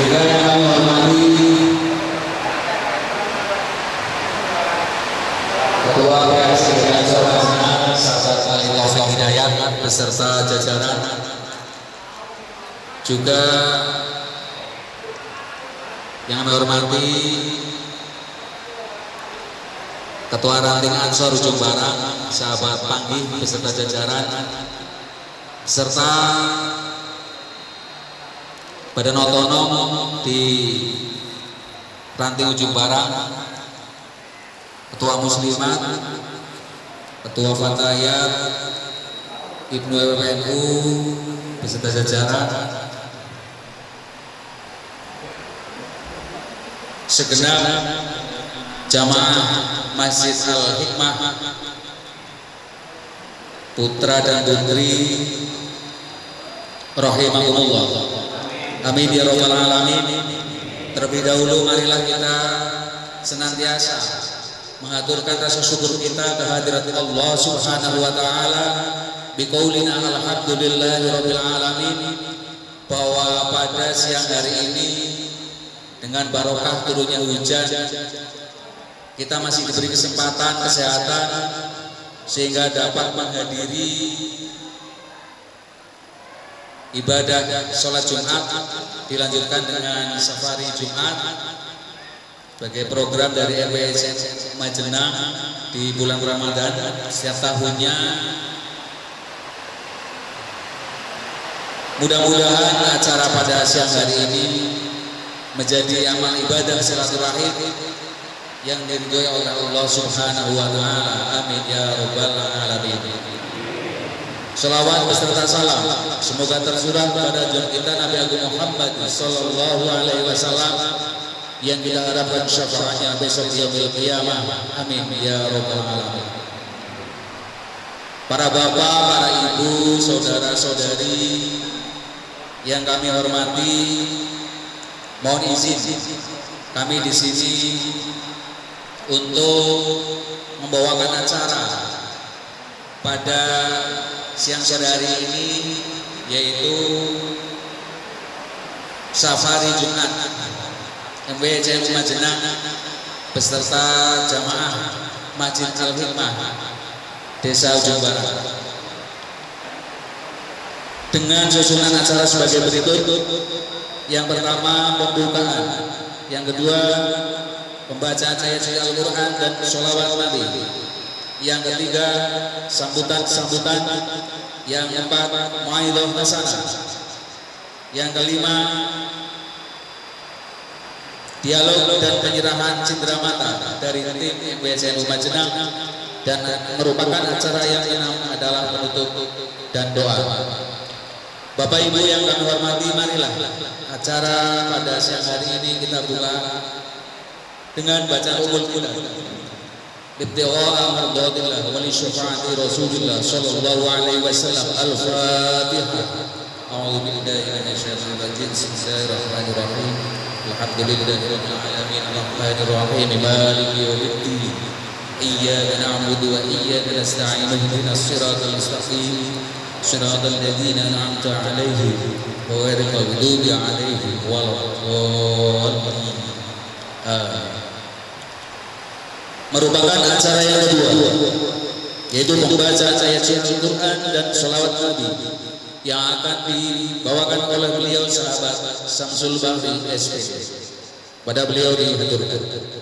Juga yang kami hormati Ketua PSSI Ansor Basna, sahabat Taufik Hidayat beserta jajaran, juga yang kami hormati Ketua Ranting Ansor Ujung Barang, sahabat Panggih beserta jajaran, serta Badan Otonom di Ranting Ujung Barang, Ketua Muslimat, Ketua Fatayat, Ibnu WPNU beserta jajaran, segenap jamaah Masjid Al-Hikmah, putra dan putri rahimahumullah. Amin ya rabbal alamin. Terlebih dahulu marilah kita senantiasa mengaturkan rasa syukur kita kehadirat Allah Subhanahu wa taala biqaulina alhamdulillahi rabbil alamin, bahwa pada siang hari ini dengan barokah turunnya hujan kita masih diberi kesempatan kesehatan sehingga dapat menghadiri ibadah sholat Jumat, dilanjutkan dengan safari Jumat sebagai program dari RWSN Majenang di bulan Ramadan setiap tahunnya. Mudah-mudahan acara pada siang hari ini menjadi amal ibadah silaturahim yang diridhoi oleh Allah Subhanahu wa taala. Amin ya rabbal alamin. Salawat beserta salam semoga tercurah kepada junjungan kita Nabi Agung Muhammad sallallahu alaihi wasallam yang kita harapkan syafaatnya besok yaumil qiyamah. Amin ya rabbal alamin. Para bapak, para ibu, saudara-saudari yang kami hormati, mohon izin kami di sini untuk membawakan acara pada siang sore hari ini, yaitu safari Jumat MWCM Majenang beserta jamaah Masjid Al-Hikmah Desa Ujung Barat, dengan susunan acara sebagai berikut. Yang pertama pembukaan, yang kedua pembacaan ayat suci Al-Quran dan sholawat Nabi, yang ketiga sambutan, yang keempat mu'aidah hasanah, yang kelima dialog dan penyerahan cindramata dari tim MWSN Majenang, dan merupakan acara yang keenam adalah penutup dan doa. Bapak Ibu yang kami hormati, marilah acara pada siang hari ini kita buka dengan baca umul kita ibtigha'a mardatillah wa li syafa'ati Rasulillah sallallahu alaihi wasallam. Al-Fatihah. A'udzu billahi minasyaitonir rajim. Bismillahirrahmanirrahim. Alhamdulillahirabbil alamin arrahmanir rahim maliki yaumiddin. Iyyaka na'budu wa iyyaka nasta'in ihdinas siratal mustaqim siratal ladzina an'amta 'alaihim ghairil maghdubi 'alaihim waladdallin. Merupakan acara yang kedua, yaitu membaca ayat suci Al-Quran dan sholawat Nabi yang akan dibawakan oleh beliau sahabat Samsul Bahri SP. Pada beliau dihaturkan.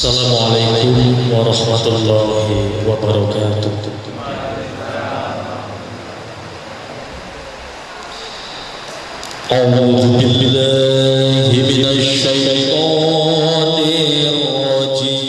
Assalamualaikum warahmatullahi wabarakatuh. A'udzu billahi minasy syaithanir rajim.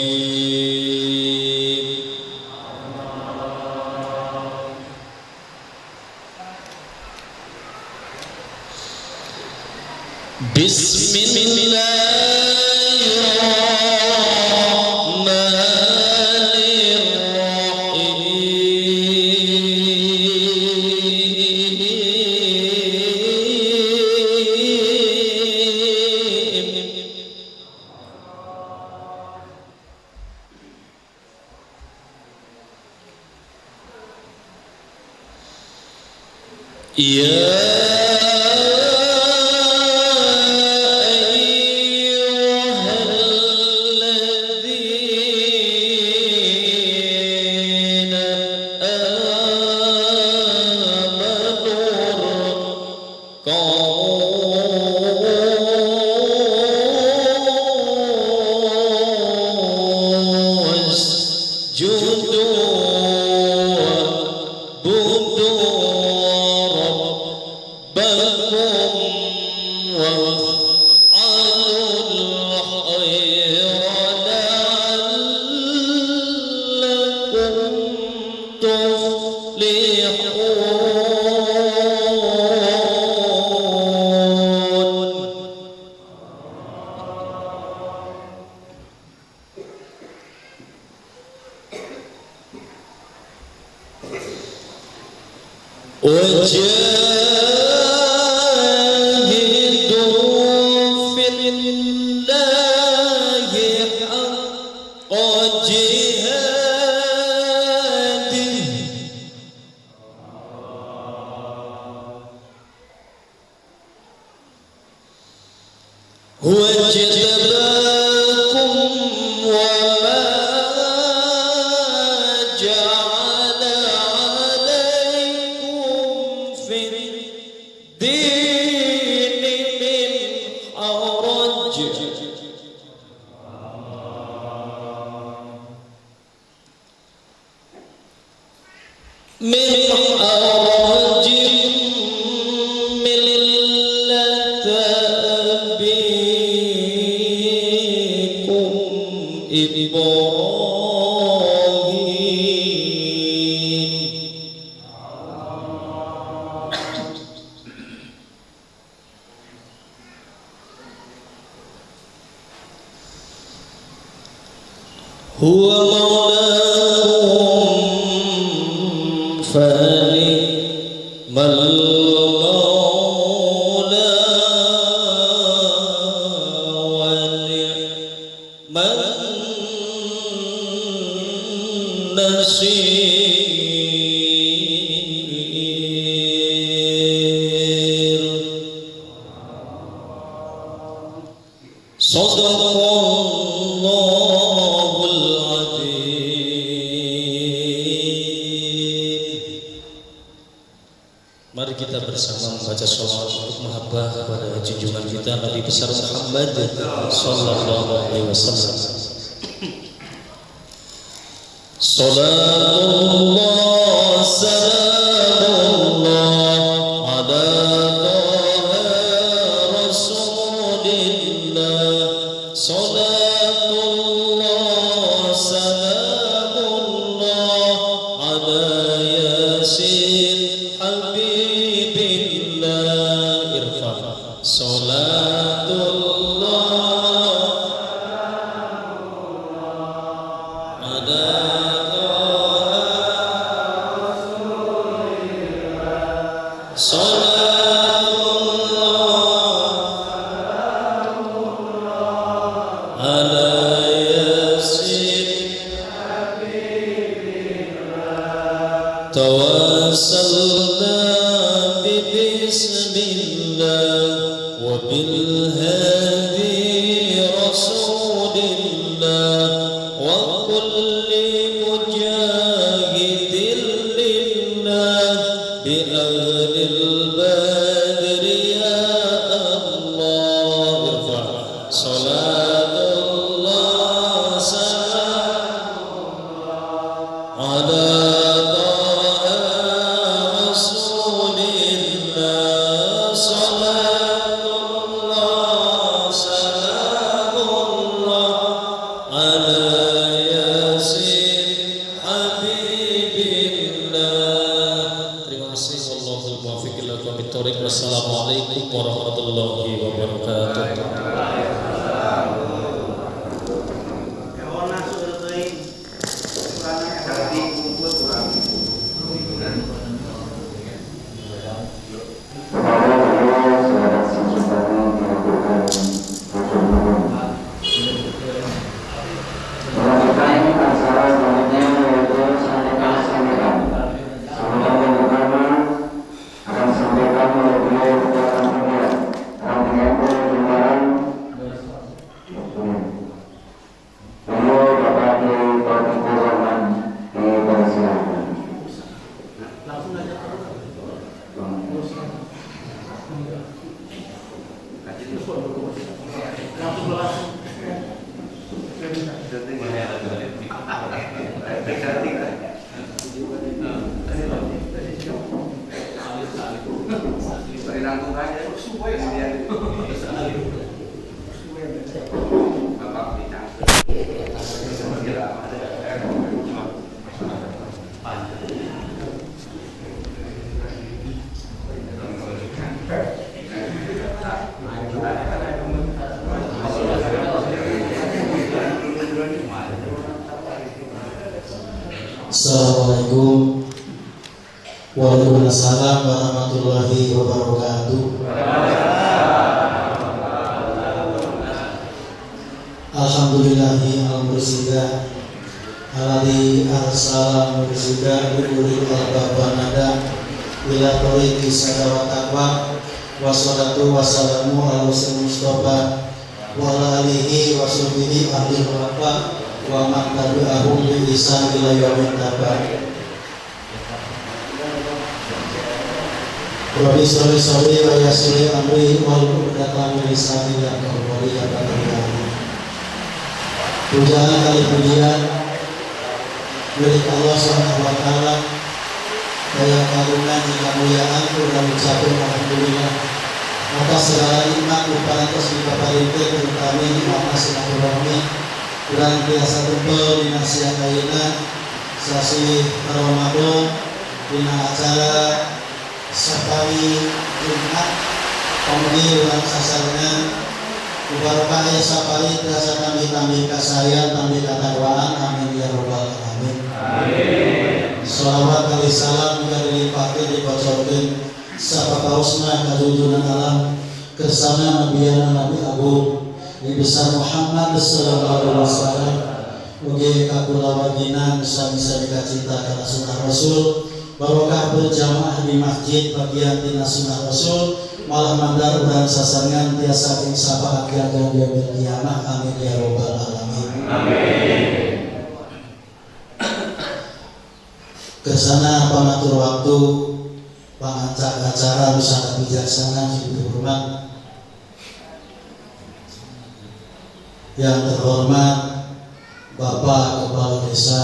Mari kita bersama membaca sholawat untuk mahabbah kepada junjungan kita Nabi besar Muhammad sallallahu alaihi wasallam. Salatullah salamullah ala Rasulillah. Salatullah salamullah ala Yasin Habibillah. Irfan Salatullah ala tawassalna bismillah wa bil hadi rasulillah wa kulli mujahidin lillah bi ahlil badri ya Allah. Irfa salatullah salamullah ala Wassalamualaikum warahmatullahi wabarakatuh. Akan Assalamualaikum Waalaikumsalam warahmatullahi wabarakatuh. Alhamdulillahi al-mursida alladzi arsala mursida bi ulil albab wa nada ila tariqi sadawat taqwa wassalatu wassalamu ala Mustafa wa ala alihi wa sahbihi ahli wafa wa man tabi'ahum bi ihsan ila yaumil qiyamah. Rabbi sholli wa yassir amri wal uqdatam min lisani yafqahu qawli. Pujian kali pujian milik Allah Subhanahu wa taala. Daya karunia dan kemuliaan kurang mencapai alhamdulillah atas segala nikmat uparantos dipaparikeun keun kami nikmat silaturahmi kurang biasa tempel dina siang ayeuna sasi Ramadan dina acara Sapari Jumat pamudi urang sasarengan mubarokah aya sapari tiasa tambi kasayan tambi katawaan amin ya rabbal alamin. Amin. Shalawat kali salam juga dilimpahkeun dibocorkeun sapakaosna ka junjungan alam kersana nabiyana Nabi Agung Nabi besar Muhammad sallallahu alaihi wasallam ugi ka kula wajinan bisa dikacita kana sunnah Rasul barokah berjamaah di masjid bagian tina sunnah Rasul malah mandar urang sasangan tiasa ing sapa akhir yaumil qiyamah amin ya rabbal alamin. Amin. Kesana pamatur waktu pangancak acara wisata bijaksana yang terhormat Bapak Kepala Desa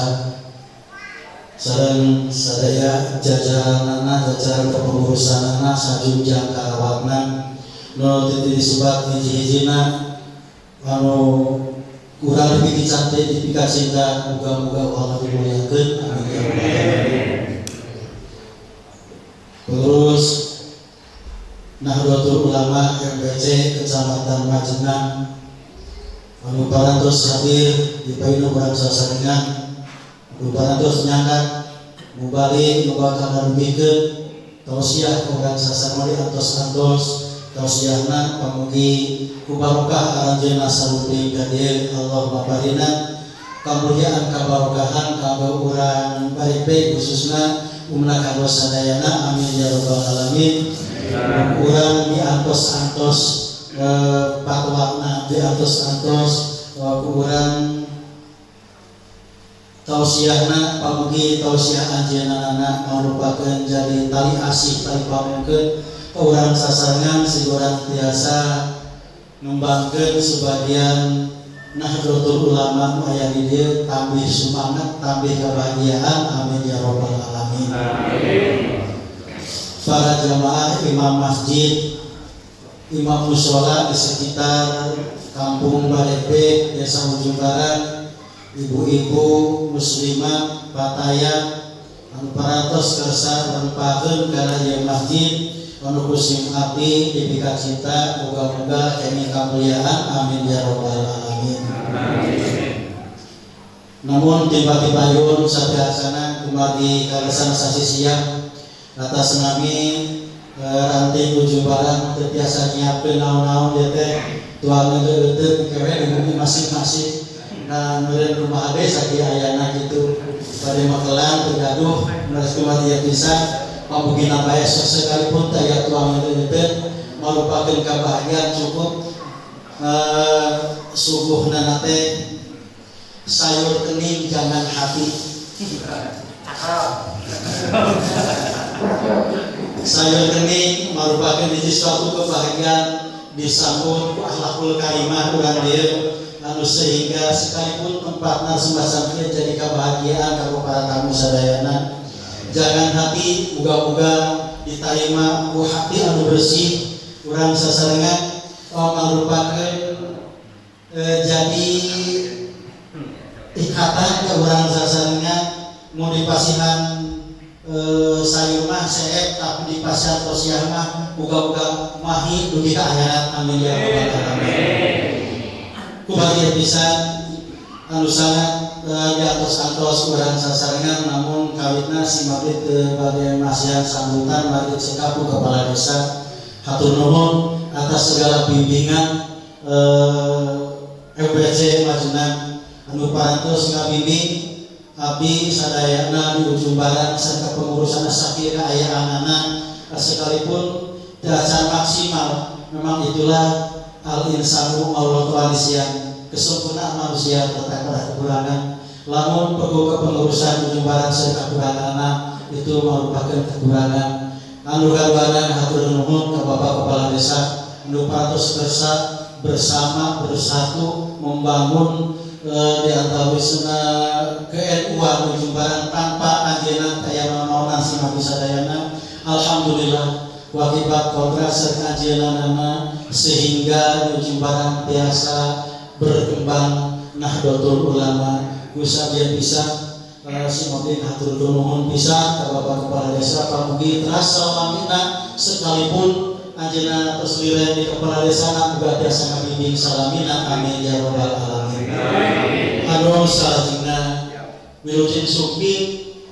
sareng sadaya jajaranana jajaran kepengurusanana sajunjang karawatna nu teu disebat hiji-hijina anu urang lebih dicantik dipikacinta muga-muga Allah dimuliakeun amin ya rabbal alamin. Pengurus Nahdlatul Ulama MPC Kecamatan Majenang anu parantos hadir di painu urang sasarengan anu parantos nyangkat mubalik muga kanarbikeun tausiah urang sasamali antos-antos tausiahna pamugi ku barokah aranjeunna saluting gadieu Allahumma barina kamuliaan kabarokahan kanggo urang baripei khususna umna kanggo sadayana amin ya rabbal alamin. Urang diantos-antos patwakna diantos-antos ku urang tausiahna pamugi tausiah anjeunna marupakeun jadi tali asih tali pamungkeun ka urang sasarengan sigurang tiasa ngembangkeun sebagian Nahdlatul Ulama aya di dieu tambih semangat tambih kebahagiaan amin ya rabbal alamin. Amin. Para jamaah imam masjid imam mushola di sekitar kampung Barepe Desa Ujung Barat ibu-ibu muslimah pataya anu parantos kersa nempakeun kana ieu masjid anu kusim abdi dipikacita moga-moga kami kamuliaan amin ya rabbal alamin. Amin. Namun tiba-tiba yun sabiasana kumari kalesan sasi siang atas nami ranting Ujung Barat terbiasa nyiapkeun naon-naon dia teh tuang ngeuteut kewe di masing-masing. Nah meureun rumah ade sakieu ayana kitu bade makelan tergaduh meres kumari pisan pamugina bae sekalipun taya tuang ngeuteut marupakeun kabahagiaan cukup subuhna teh sayur kening jangan hati. Sayur kening merupakan suatu kebahagiaan disambut ku akhlakul karimah urang dieu anu sehingga sekalipun tempatna sembasan teh jadi kebahagiaan kanggo para tamu sadayana. Jangan hati uga-uga diterima ku hati anu bersih urang sasarengan mangrupakeun jadi ikatan ke urang sasarengan mau dipasihan sayur mah seep tapi di pasar tosiah mah uga-uga mahi dugi ka akhirat. Amin ya rabbal alamin. Kubagian pisan anu sangat diantos-antos urang sasarengan namun kawitna simarit bade masihan sambutan mari cekapu kepala desa hatur nuhun atas segala bimbingan FBC Majenang anu parantos ngabimbing abdi sadayana di ujung barat serta pengurusan sakira aya anana sekalipun tidak maksimal. Memang itulah al insanu maulatu anisian, kesempurnaan manusia terdapat kekurangan. Lamun perlu kepengurusan ujung barat serta kekurangan itu merupakan kekurangan. Anu karuanan hatur nuhun ke Bapak Kepala Desa anu parantos bersama bersatu membangun di antawisna KNU ujung barat tanpa anjeunna taya naon si mabdi sadayana. Alhamdulillah wakibat kontras serta anjeunna sehingga ujung barat biasa berkembang Nahdlatul Ulama. Kusabian bisa si mabdi hatur nuhun bisa ka Bapak Kepala Desa pamugi terasa lamina sekalipun anjeunna tos lireun di Kepala Desa uga biasa ngabimbing salamina. Amin ya rabbal alamin. Anu salajengna wilujeng supi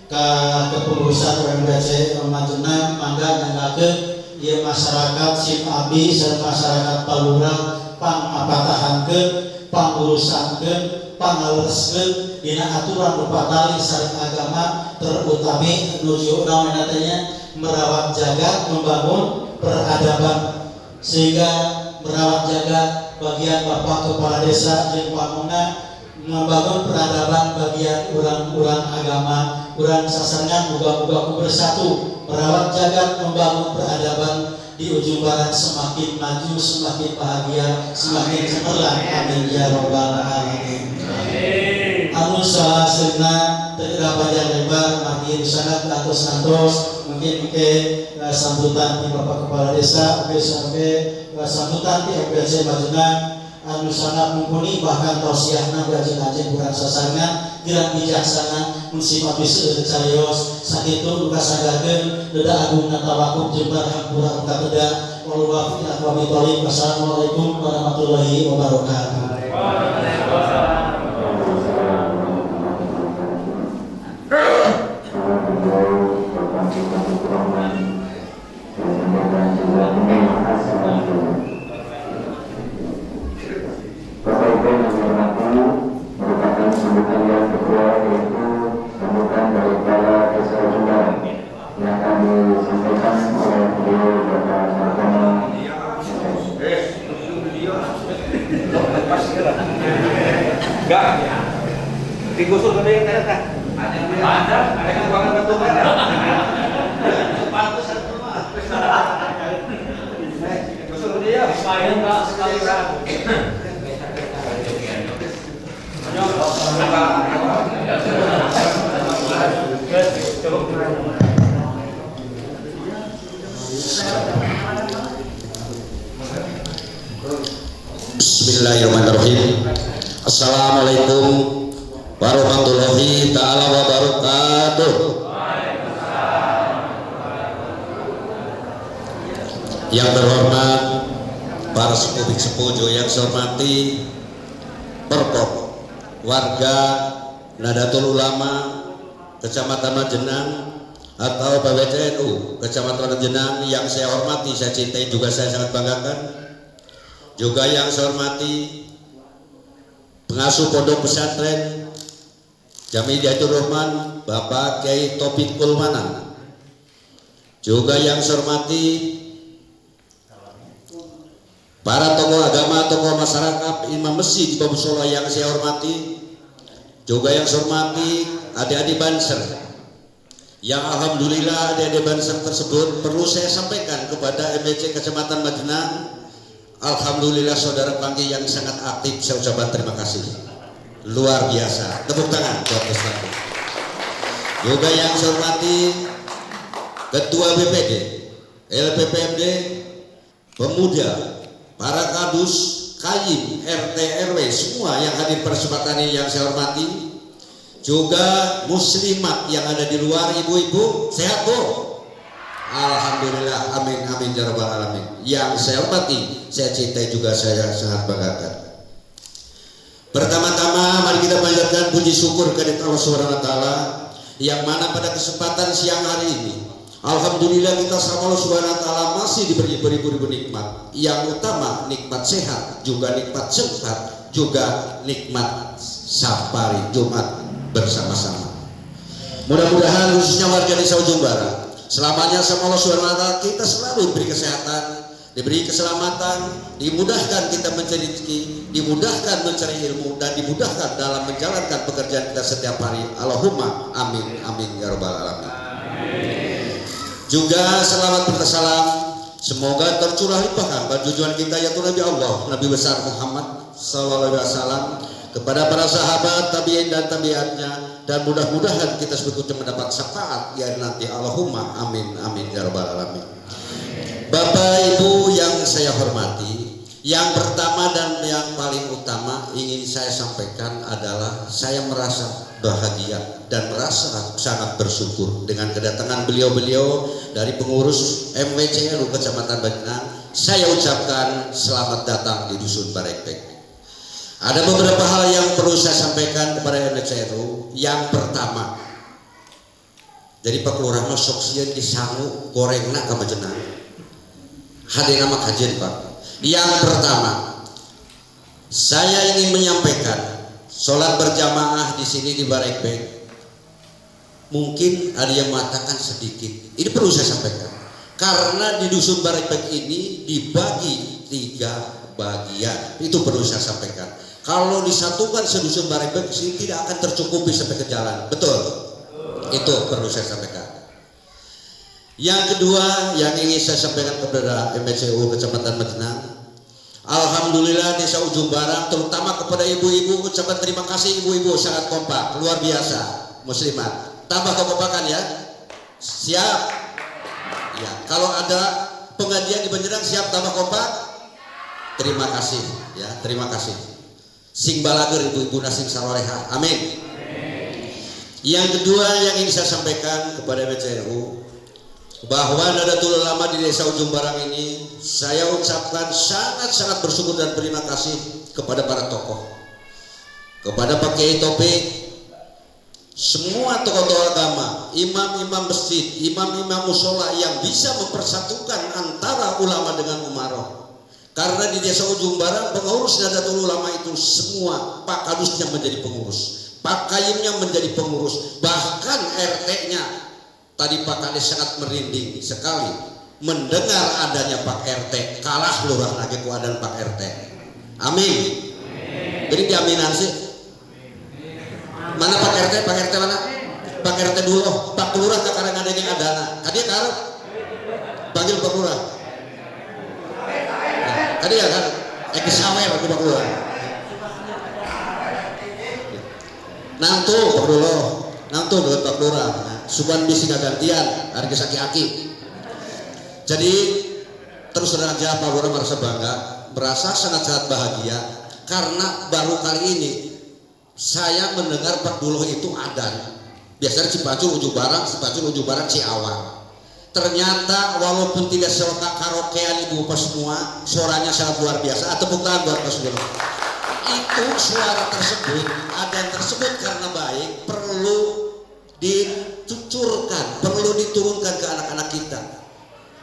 ka kepengurusan UMBC Majenang mangga nyanggakeun ieu masyarakat sim abdi sareng masyarakat palurah pangapatahankeun pangurusankeun pangareskeun dina aturan rupa tali sareng agama terutami nuju naon tanya merawat jaga membangun peradaban sehingga merawat jaga bagian Bapak Kepala Desa jeung pamongna membangun peradaban bagian urang-urang agama urang sasarengan muga-muga bersatu merawat jagat membangun peradaban di ujung barat semakin maju semakin bahagia semakin cemerlang. Amin ya rabbal alamin. Anu salasena tidak panjang lebar makin sangat antos mungkin sambutan di Bapak Kepala Desa sampai sambutan di FBC Majenang anu sangat mumpuni bahkan tausiahna gajeng-gajeng kurang sasangan kirang bijaksana musim abis carios sakitu luka sagageun deda agung tawakuf jembar hampura uka teda wal wafi aqwami thalib. Wassalamualaikum warahmatullahi wabarakatuh. Bapak Ibu yang hormati, merupakan sambutan yang kedua yaitu sambutan dari Kepala Desa Jumbaran yang kami sampaikan oleh beliau Bapak Martono. Enggak, digusur ke dia kan? Ada keuangan betul kan? Pantas semua. Gusur ke dia, saya enggak sekali ragu. Bismillahirrahmanirrahim. Assalamualaikum warahmatullahi ta'ala wabarakatuh. Yang terhormat para sepuh yang saya hormati Perpop warga Nahdlatul Ulama Kecamatan Majenang atau PWCNU Kecamatan Majenang yang saya hormati, saya cintai, juga saya sangat banggakan. Juga yang saya hormati pengasuh pondok pesantren Jami Hidayatul Rahman Bapak Kiai Topik Kulmanan. Juga yang saya hormati para tokoh agama, tokoh masyarakat, imam masjid di Babusola yang saya hormati. Juga yang saya hormati adik-adik Banser yang alhamdulillah adik-adik Banser tersebut perlu saya sampaikan kepada MBC Kecamatan Majenang, Alhamdulillah saudara Panggi yang sangat aktif, saya ucapkan terima kasih. Luar biasa. Tepuk tangan buat Ustaz. Juga yang saya hormati Ketua BPD, LPPMD, pemuda, para kadus, kayim, RT, RW, semua yang hadir pada kesempatan ini yang saya hormati. Juga muslimat yang ada di luar, ibu-ibu, sehat Bu? Alhamdulillah, amin amin ya rabbal alamin. Yang saya hormati, saya cintai juga, saya sangat banggakan. Pertama-tama mari kita panjatkan puji syukur kepada Allah Subhanahu wa taala yang mana pada kesempatan siang hari ini alhamdulillah kita sama Allah Subhanahu wa taala masih diberi beribu-ribu nikmat. Yang utama nikmat sehat, juga nikmat sempat, juga nikmat safari Jumat bersama-sama. Mudah-mudahan khususnya warga desa Ujung Barat selamanya sama Allah Subhanahu wa taala kita selalu diberi kesehatan, diberi keselamatan, dimudahkan kita mencari rezeki, dimudahkan mencari ilmu, dan dimudahkan dalam menjalankan pekerjaan kita setiap hari. Allahumma amin amin ya rabbal alamin. Juga selamat bersalam semoga tercurah limpahkan junjungan kita yaitu Nabi Allah, Nabi besar Muhammad sallallahu alaihi wasallam, kepada para sahabat, tabi'in dan tabi'atnya, dan mudah-mudahan kita sebetulnya mendapat syafaat ya nanti. Allahumma amin amin ya rabbal alamin. Bapak Ibu yang saya hormati, yang pertama dan yang paling utama ingin saya sampaikan adalah saya merasa bahagia dan merasa sangat bersyukur dengan kedatangan beliau-beliau dari pengurus MWCLU Kecamatan Bajnang. Saya ucapkan selamat datang di Dusun Barekbek. Ada beberapa hal yang perlu saya sampaikan kepada MWCLU. Yang pertama, jadi Pak Lurah sok sieun disangu gorengna ka Bajnang. Hadir nama kajian Pak. Yang pertama, saya ingin menyampaikan sholat berjamaah di sini di Barekbek. Mungkin ada yang mengatakan sedikit. Ini perlu saya sampaikan karena di Dusun Barekbek ini dibagi 3 bagian. Itu perlu saya sampaikan. Kalau disatukan sedusun Barekbek sini tidak akan tercukupi sampai ke jalan. Betul? Itu perlu saya sampaikan. Yang kedua yang ingin saya sampaikan kepada MWCLU Kecamatan Bajnang, alhamdulillah desa Ujung Barat terutama kepada ibu-ibu ucapan terima kasih. Ibu-ibu sangat kompak, luar biasa. Muslimat tambah kekompakan ya. Siap ya, kalau ada pengajian di Bajnang siap tambah kompak. Terima kasih ya, terima kasih. Sing balager ibu-ibu nasing saloreha, amin. Yang kedua yang ingin saya sampaikan kepada MWCLU, bahwa Nadatul Ulama di desa Ujung Barang ini saya ucapkan sangat-sangat bersyukur dan terima kasih kepada para tokoh, kepada Pak Kiai Topik, semua tokoh-tokoh agama, imam-imam masjid, imam-imam musola yang bisa mempersatukan antara ulama dengan umaroh. Karena di desa Ujung Barang pengurus Nadatul Ulama itu semua Pak Kadusnya menjadi pengurus, Pak Kayimnya menjadi pengurus, bahkan RT-nya. Tadi Pak Kades sangat merinding sekali mendengar adanya Pak RT, kalah lurah lagi keadaan Pak RT. Amin. Jadi diaminan sih. Mana Pak RT? Pak RT mana? Pak RT dulu. Pak Lurah kadang adanya adana. Kadia karep. Panggil Pak Lurah. Tadi ya kan? Eki sawer di Pak Lurah. Nantu Pak Lurah. Nantu dengan Pak Lurah. Suban bisi gantian harga saki-aki. Jadi terus terang aja Pak Lurah merasa bangga, merasa sangat-sangat bahagia karena baru kali ini saya mendengar Pak Duloh itu adan. Biasanya Cipacur Ujung Barang, Cipacur Ujung Barang Ciawang. Ternyata walaupun tidak seloka karaokean ibu pas semua, suaranya sangat luar biasa. Tepuk tangan buat Mas Duloh. Itu suara tersebut, adan tersebut karena baik perlu dicucurkan, perlu diturunkan ke anak-anak kita.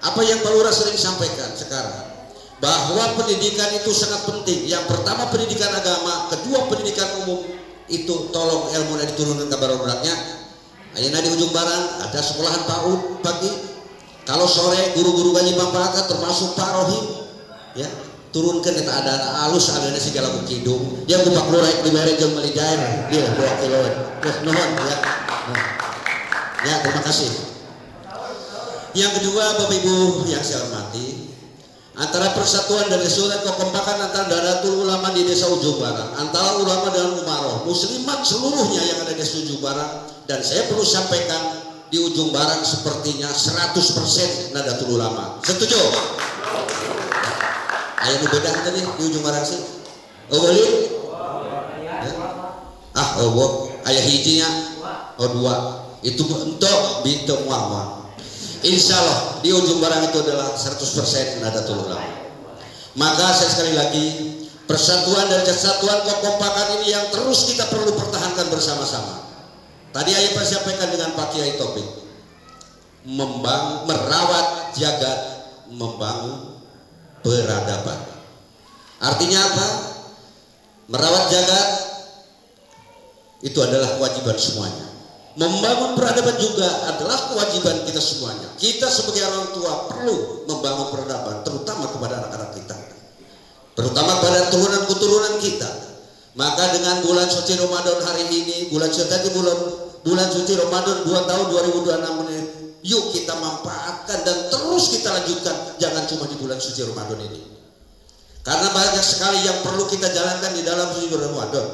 Apa yang Pak Lurah sering sampaikan sekarang, bahwa pendidikan itu sangat penting. Yang pertama pendidikan agama, kedua pendidikan umum. Itu tolong ilmu diturunkan ke baru-barunya. Ayeuna di Ujung Barang ada sekolahan PAUD pagi. Kalau sore guru-guru gaji pampaka termasuk Pak Rohim, ya turunkan kita ada alus adanya segala kidung. Dia Pak Lurah di mere jeung meuli jair, dia 2 kilo. Terus nuhun ya. Ya, terima kasih. Yang kedua, Bapak Ibu yang saya hormati, antara persatuan dan kesatuan kekompakan antara Nahdlatul Ulama di Desa Ujung Barat, antara ulama dan umaroh muslimat seluruhnya yang ada di Desa Ujung Barat. Dan saya perlu sampaikan, di Ujung Barat sepertinya 100% Nahdlatul Ulama. Setuju? Ayo nu beda tadi di Ujung Barat sih. Oh boleh? Ayah hijinya, dua. Itu untuk bintu muamah. Insya Allah di Ujung Barat itu adalah 100% Nahdlatul Ulama. Maka saya sekali lagi, persatuan dan kesatuan kekompakan ini yang terus kita perlu pertahankan bersama-sama. Tadi ayah sampaikan dengan Pak Kiai Taufik, merawat jagat, membangun peradaban. Artinya apa? Merawat jagat itu adalah kewajiban semuanya. Membangun peradaban juga adalah kewajiban kita semuanya. Kita sebagai orang tua perlu membangun peradaban, terutama kepada anak-anak kita, terutama kepada turunan-keturunan kita. Maka dengan bulan suci Ramadan hari ini, bulan suci Ramadan 2 tahun 2026 ini, yuk kita manfaatkan dan terus kita lanjutkan. Jangan cuma di bulan suci Ramadan ini, karena banyak sekali yang perlu kita jalankan di dalam suci Ramadan.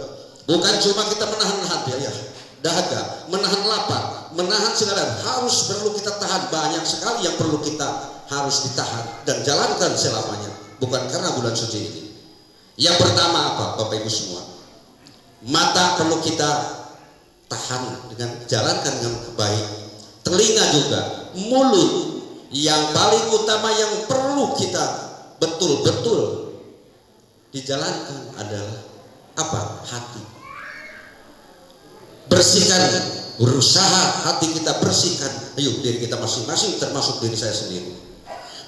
Bukan cuma kita menahan hati ya, dahaga, menahan lapar, menahan segala, harus perlu kita tahan. Banyak sekali yang perlu kita harus ditahan dan jalankan selamanya, bukan karena bulan suci ini. Yang pertama apa, Bapak Ibu semua? Mata perlu kita tahan dengan jalankan dengan baik. Telinga juga, mulut yang paling utama yang perlu kita betul-betul dijalankan adalah apa? Hati. Bersihkan, berusaha hati kita bersihkan. Ayo diri kita masing-masing, termasuk diri saya sendiri.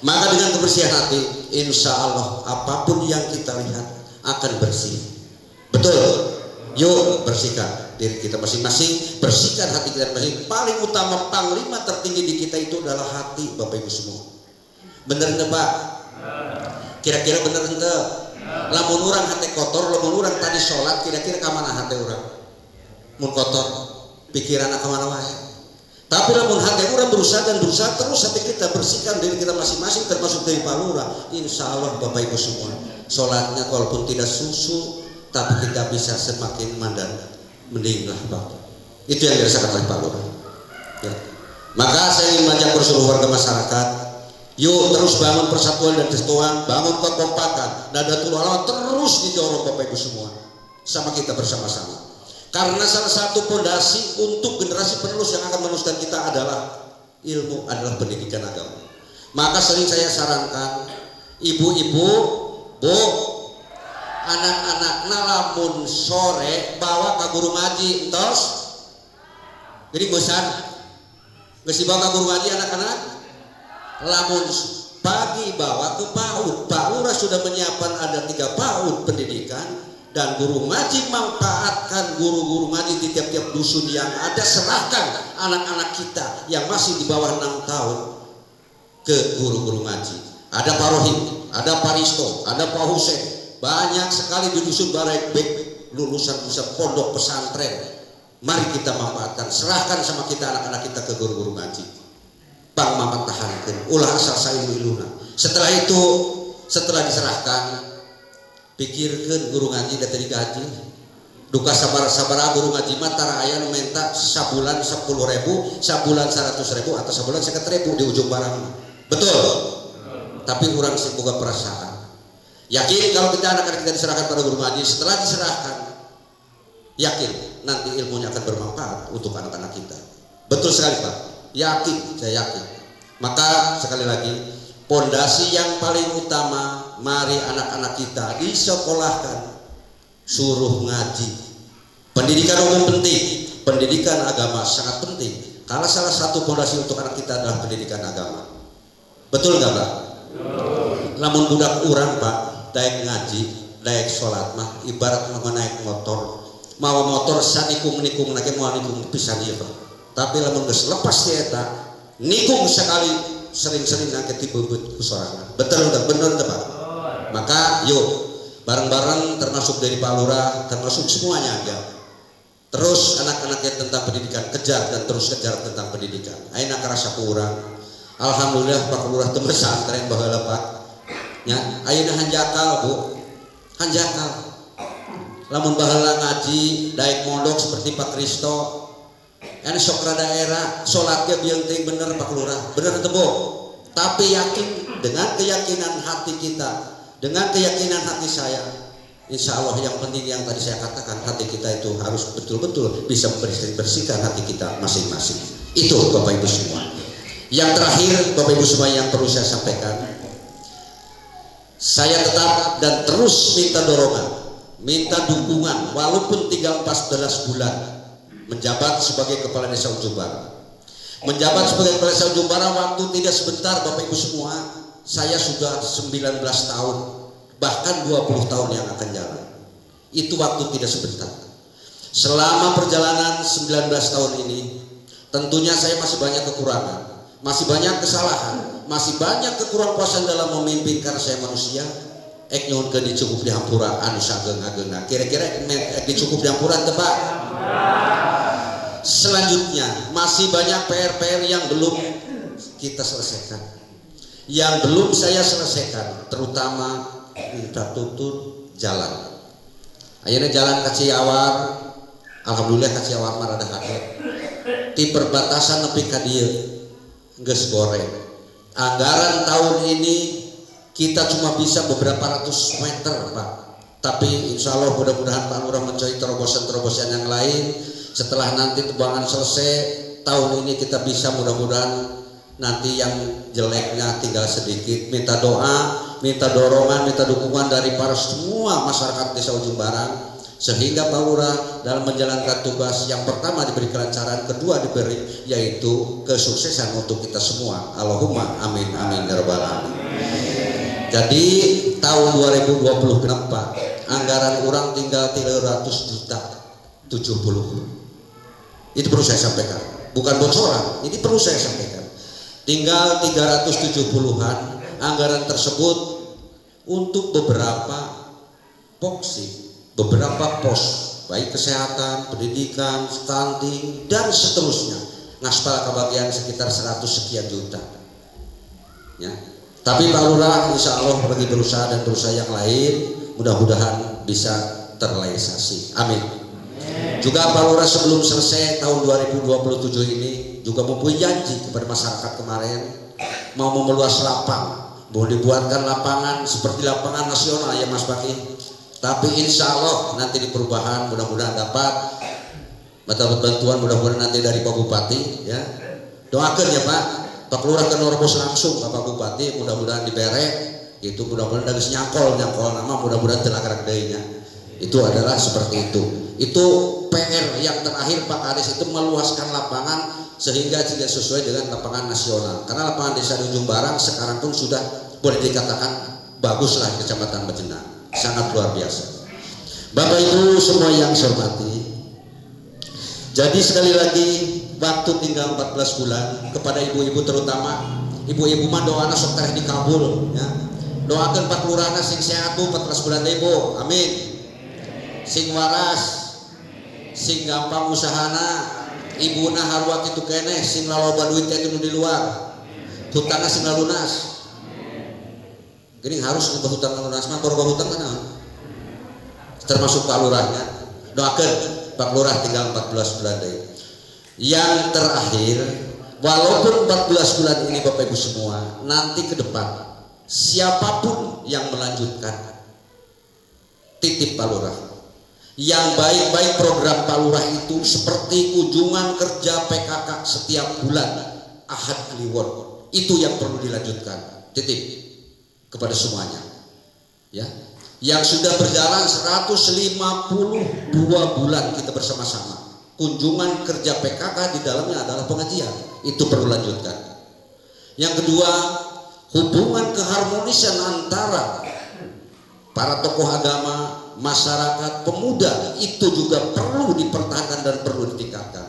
Maka dengan kebersihan hati, insya Allah apapun yang kita lihat akan bersih. Betul? Yuk bersihkan diri kita masing-masing, bersihkan hati kita masing-masing. Paling utama, panglima tertinggi di kita itu adalah hati, Bapak Ibu semua. Bener ente Pak? Kira-kira bener ente? Lamun orang hati kotor, lamun orang tadi sholat, kira-kira kemana hati orang? Mun kotor, pikiran kemana wae. Tapi lamun hati orang berusaha terus hati kita bersihkan diri kita masing-masing, termasuk dari palura. Insya Allah Bapak Ibu semua, sholatnya walaupun tidak susu, tapi kita bisa semakin mandan mendinglah Bapak. Itu yang dirasakan oleh Pak Lurah. Ya. Maka saya ingin mengajak seluruh warga masyarakat, yuk terus bangun persatuan dan kesatuan, bangun kekompakan. Nahdlatul Ulama terus didorong Bapak Ibu semua, sama kita bersama-sama. Karena salah satu fondasi untuk generasi penerus yang akan meneruskan kita adalah ilmu, adalah pendidikan agama. Maka sering saya sarankan, ibu-ibu, bu, anak-anak lamun sore bawa ke guru ngaji entos. Jadi bosan geus dibawa ke guru ngaji anak-anak. Lamun pagi bawa ke PAUD. Pak Lurah sudah menyiapkan ada 3 PAUD pendidikan, dan guru ngaji manfaatkan guru-guru ngaji di tiap-tiap dusun yang ada, serahkan anak-anak kita yang masih di bawah 6 tahun ke guru-guru ngaji. Ada Pak Rohim, ada Pak Risto, ada Pak Husein. Banyak sekali di dusun Baraibek lulusan pondok pesantren. Mari kita manfaatkan, serahkan sama kita anak-anak kita ke guru-guru ngaji. Bang Mamat tahankan, ulah asal sayu iluna. Setelah itu, setelah diserahkan, pikirkan guru ngaji dan tadi gaji. Duka sabar-sabar guru ngaji mah tara aya nu minta sabulan 10.000, sabulan 100.000 atau sabulan 50.000 di ujung barang. Betul. Tapi orang sih boga perasaan. Yakin kalau kita anak-anak kita diserahkan pada guru ngaji, setelah diserahkan, yakin nanti ilmunya akan bermanfaat untuk anak-anak kita. Betul sekali Pak. Yakin, saya yakin. Maka sekali lagi, pondasi yang paling utama, mari anak-anak kita disekolahkan, suruh ngaji. Pendidikan umum penting, pendidikan agama sangat penting. Karena salah satu pondasi untuk anak kita adalah pendidikan agama. Betul nggak Pak? Lamun budak urang Pak, daek ngaji, daek sholat mah ibarat mau naik motor. Mau motor sanikung-nikung lagi mau nikung pisan ieu Pak. Tapi lamun geus lepas ti eta, nikung sekali sering-sering ngangket ti beubet ku sorangan. Betul enggak? Bener enggak Pak? Maka yuk bareng-bareng termasuk dari Pak Lurah, termasuk semuanya ya. Terus anak-anaknya tentang pendidikan, kejar dan terus kejar tentang pendidikan. Ayeuna karasa kurang. Alhamdulillah Pak Lurah teu pesantren baheula Pak. Ya, ayeuna hanjakal Bu, hanjakal. Lamun baheula ngaji, daek mondok seperti Pak Kristo, anu sok rada era, salatnya bieu teuing bener Pak Lurah, bener teu Bu? Tapi yakin dengan keyakinan hati kita, dengan keyakinan hati saya, insya Allah yang penting yang tadi saya katakan, hati kita itu harus betul-betul bisa membersihkan hati kita masing-masing. Itu Bapak Ibu semua. Yang terakhir Bapak Ibu semua yang perlu saya sampaikan, saya tetap dan terus minta dorongan, minta dukungan walaupun tinggal 14 bulan menjabat sebagai Kepala Desa Ujung Barat. Menjabat sebagai Kepala Desa Ujung Barat waktu tidak sebentar Bapak Ibu semua, saya sudah 19 tahun bahkan 20 tahun yang akan jalan. Itu waktu tidak sebentar. Selama perjalanan 19 tahun ini tentunya saya masih banyak kekurangan, masih banyak kesalahan, masih banyak kekurangpuasan dalam memimpin karena saya manusia. Nyuhun ke dicukup di hampura anu sageng-agengna. Kira-kira dicukup di hampura teu Pak? Selanjutnya masih banyak PR-PR yang belum kita selesaikan, yang belum saya selesaikan, terutama minta tutur jalan. Ayeuna jalan ka Ciawar, alhamdulillah ka Ciawar mah rada hade. Di perbatasan nepi ka dieu geus goreng. Anggaran tahun ini kita cuma bisa beberapa ratus meter Pak. Tapi insya Allah mudah-mudahan Pak Lurah mencari terobosan-terobosan yang lain. Setelah nanti tebangan selesai tahun ini kita bisa mudah-mudahan nanti yang jeleknya tinggal sedikit. Minta doa, minta dorongan, minta dukungan dari para semua masyarakat Desa Ujung Barat, sehingga Pak Lurah dalam menjalankan tugas yang pertama diberi kelancaran, kedua diberi yaitu kesuksesan untuk kita semua. Allahumma amin amin ya rabbal alamin. Jadi tahun 2020 kenapa anggaran orang tinggal 300 juta 70. Itu perlu saya sampaikan, bukan bocoran, ini perlu saya sampaikan. Tinggal 370-an anggaran tersebut untuk beberapa poksi, beberapa pos, baik kesehatan, pendidikan, stunting dan seterusnya. Ngaspal kebagian sekitar 100 sekian juta. Ya. Tapi Pak Lurah insya Allah lagi berusaha dan berusaha yang lain, mudah-mudahan bisa terrealisasi. Amin. Juga Pak Lurah sebelum selesai tahun 2027 ini juga mempunyai janji kepada masyarakat kemarin mau memeluas lapang, mau dibuatkan lapangan seperti lapangan nasional ya Mas Baki. Tapi insya Allah nanti di perubahan mudah-mudahan dapat bantuan, mudah-mudahan nanti dari Pak Bupati ya. Doakan ya Pak Lurah ke Norbos langsung Bapak Bupati, mudah-mudahan diberek itu, mudah-mudahan dari nyangkol nama, mudah-mudahan telagrak dayanya. Itu adalah seperti itu. Itu PR yang terakhir Pak Kades itu meluaskan lapangan sehingga tidak sesuai dengan lapangan nasional. Karena lapangan Desa Ujung Barang sekarang pun sudah boleh dikatakan baguslah di Kecamatan Bejena, sangat luar biasa. Bapak Ibu semua yang saya hormati, jadi sekali lagi waktu tinggal 14 bulan kepada ibu-ibu, terutama ibu-ibu mah doana sok tareh dikabul ya. Doakan Pak Lurahna sing sehat Bu 14 bulan ibu, amin. Sing waras, sing gampang usahana, ibuna harua kitu keneh, sing laloba duit teh di luar, hutangna sing lunas. Gini harus ngebah hutang lunas mah baru hutang kana. Termasuk Pak Lurahnya. Doakeun Pak Lurah tinggal 14 bulan deui. Yang terakhir, walaupun 14 bulan ini Bapak Ibu semua, nanti ke depan siapapun yang melanjutkan titip Pak Lurah. Yang baik-baik program Pak Lurah itu seperti kunjungan kerja PKK setiap bulan Ahad Kliwon, itu yang perlu dilanjutkan. Titip kepada semuanya ya. Yang sudah berjalan 152 bulan kita bersama-sama, kunjungan kerja PKK di dalamnya adalah pengajian, itu perlu lanjutkan. Yang kedua, hubungan keharmonisan antara para tokoh agama, masyarakat, pemuda, itu juga perlu dipertahankan dan perlu ditingkatkan.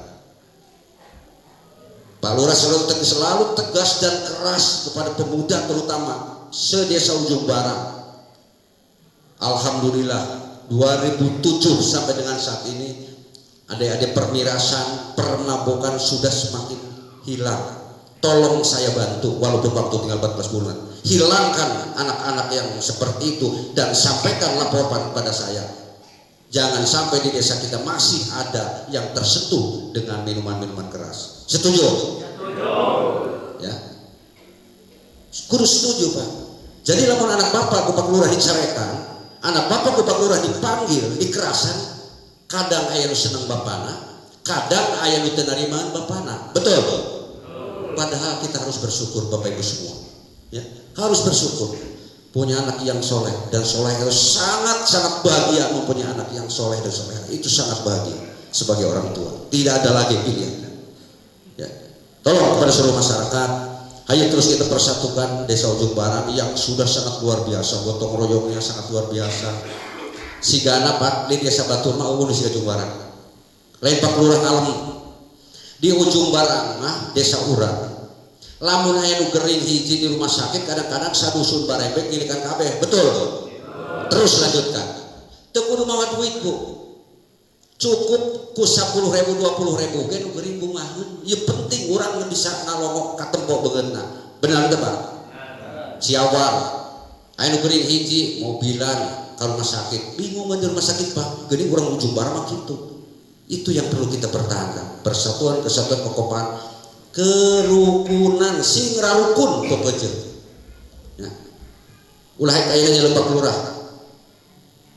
Pak Lurah selalu tegas dan keras kepada pemuda, terutama se-Desa Ujung Barat. Alhamdulillah 2007 sampai dengan saat ini adik-adik permirasan, permabukan sudah semakin hilang. Tolong saya bantu walaupun waktu tinggal 14 bulan. hilangkan anak-anak yang seperti itu dan sampaikan laporan kepada saya. Jangan sampai di desa kita masih ada yang tersentuh dengan minuman-minuman keras. Setuju? Ya. Kudu setuju, Pak. Jadi lamun anak bapak ku Pak Lurah dicarekan, anak bapak ku Pak Lurah dipanggil, dikerasan, kadang aya nu seneng bapana, kadang aya nu teu narimaan bapana. Betul? Padahal kita harus bersyukur Bapak Ibu semua. Ya, harus bersyukur punya anak yang soleh dan soleh harus sangat bahagia mempunyai anak yang soleh dan soleh. Itu sangat bahagia sebagai orang tua. Tidak ada lagi pilihan. Ya. Tolong kepada seluruh masyarakat, ayo terus kita persatukan Desa Ujung Barang yang sudah sangat luar biasa, gotong royongnya sangat luar biasa. Sigana Pak di Desa Batur mah di Ujung Barang. Lain Pak Lurah Alam di Ujung Barang, Desa Urang. Lamun aya nu gering hiji di rumah sakit kadang-kadang sadusun barebek gilikan kabeh. Betul? Terus lanjutkan. Teu kudu mawa duit Bu. Cukup ku 10.000 20.000 ge nu gering bungaheun. Ieu penting urang bisa ngalongok ka tempo beungeutna. Benar teu Pak? Siawar. Aya nu gering hiji mobilan ka rumah sakit. Bingung di rumah sakit Pak. Geuning urang Ujung Barang mah kitu. Itu yang perlu kita pertahankan. Persatuan, kesatuan, kekompakan, kerukunan, sing rarukun teu peuceut. Ya. Ulah aya nya Pak Lurah.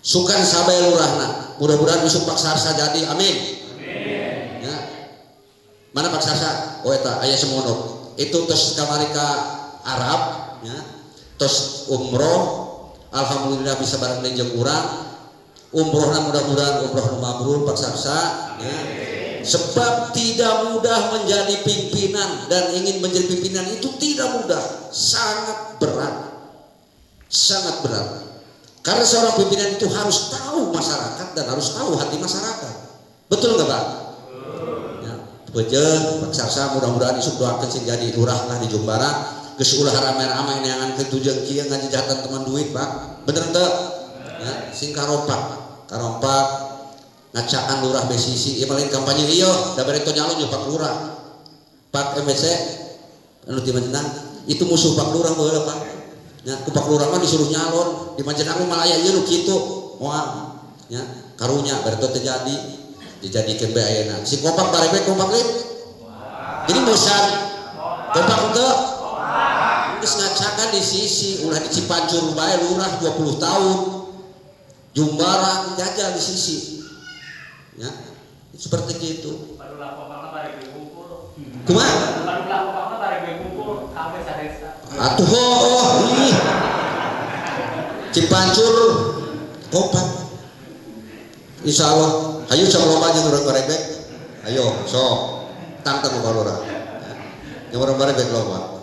Sukan sabaya lurahna. Mudah-mudahan besok Pak Sarsa jadi. Amin. Amin. Ya. Mana Pak Sarsa? Oh eta aya semono. Itu tos kamari ka Arab, ya. Tos umroh. Alhamdulillah bisa bareng jeung urang. Umrohna mudah-mudahan umroh nu mabrur Pak Sarsa, ya. Sebab tidak mudah menjadi pimpinan dan ingin menjadi pimpinan itu tidak mudah, sangat berat, sangat berat. Karena seorang pimpinan itu harus tahu masyarakat dan harus tahu hati masyarakat. Betul nggak Pak? Ya, Pak Sarsa mudah-mudahan isuk doakan sih jadi lurah lah di Jombara. Geus ulah rame-rame neangan ke tujang kieu ngajajatan teman duit Pak. Bener teu? Ya, sing karompak ngacaan lurah besisi ieu paling kampanye ieu da bari teu nyalon jeung Pak Lurah. Pak MBC anu di Majenang itu musuh Pak Lurah baheula Pak. Nya ku Pak Lurah mah disuruh nyalon di Majenang mah aya ieu nu kitu moal nya karunya bari teu terjadi dijadikeun bae ayeuna. Si kompak barebek kompak leuh. Jadi bosan kompak teu geus ngacakan di sisi ulah di Cipancur bae lurah 20 tahun. Jumbarang jajal di sisi. Ya, seperti itu. Kumaha? Atuh Cipancur kompak. Insyaallah, ayo sama loba jeung urang barebek. Ayo, sok. Tangtang ka lurah. Yang urang barebek loba.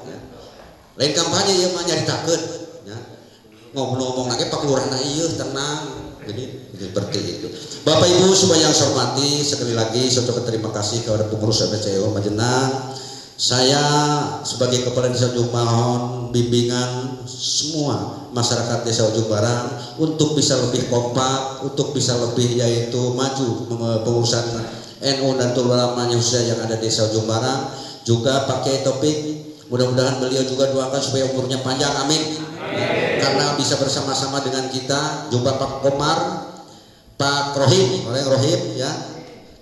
Lain kampanye ieu mah nyaritakeun, ya. Ngomong-ngomong lagi Pak Lurahna ieu tenang. Jadi seperti itu. Bapak Ibu semua yang saya hormati, sekali lagi saya ucapkan terima kasih kepada pengurus MPCO Majenang. Saya sebagai kepala desa Ujung mohon bimbingan semua masyarakat desa Ujung Barang untuk bisa lebih kompak, untuk bisa lebih yaitu maju pengurusan NU dan ulamanya khususnya yang ada di desa Ujung Barang. Juga pakai topik, mudah-mudahan beliau juga doakan supaya umurnya panjang, amin. Karena bisa bersama-sama dengan kita jumpa Pak Komar, Pak Rohim, orang Rohim ya,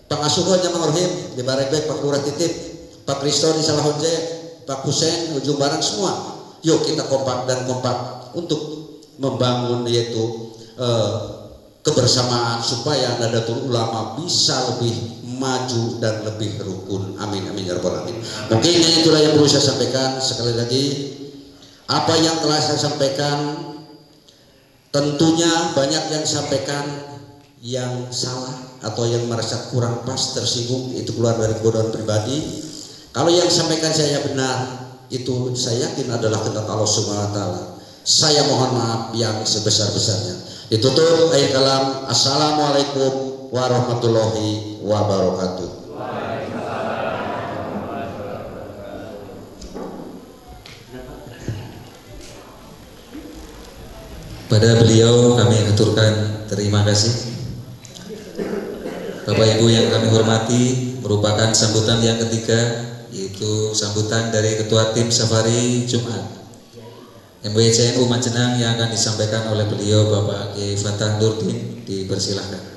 Pak Asuho Nyamang Rohim di Barebek, Pak Lurah Titip, Pak Kristo di Salahonje, Pak Husein Ujung Barang semua. Yuk kita kompak dan kompak untuk membangun yaitu kebersamaan supaya Nahdlatul Ulama bisa lebih maju dan lebih rukun. Amin amin ya rabbal alamin. Mungkin itulah yang perlu saya sampaikan. Sekali lagi apa yang telah saya sampaikan tentunya banyak yang sampaikan yang salah atau yang merasa kurang pas, tersinggung, itu keluar dari godaan pribadi. Kalau yang sampaikan saya benar, itu saya yakin adalah kehendak Allah Subhanahu wa taala. Saya mohon maaf yang sebesar-besarnya. Ditutup ayat kalam. Assalamualaikum warahmatullahi wabarakatuh. Pada beliau kami aturkan terima kasih. Bapak Ibu yang kami hormati, merupakan sambutan yang ketiga, yaitu sambutan dari Ketua Tim Safari Jumat. Ketua Tim Safari Jumat 2023 Kabupaten Ujung Barang, Desa Ujung Barang, Kabupaten Ujung Barang, Provinsi Jawa Timur. Yang kami hormati, Bapak Ibu yang kami hormati, merupakan sambutan yang ketiga, yaitu sambutan dari Ketua Tim Safari Jumat MWCNU Majenang yang akan disampaikan oleh beliau Bapak Kiai Fatah Nurdin, dipersilahkan.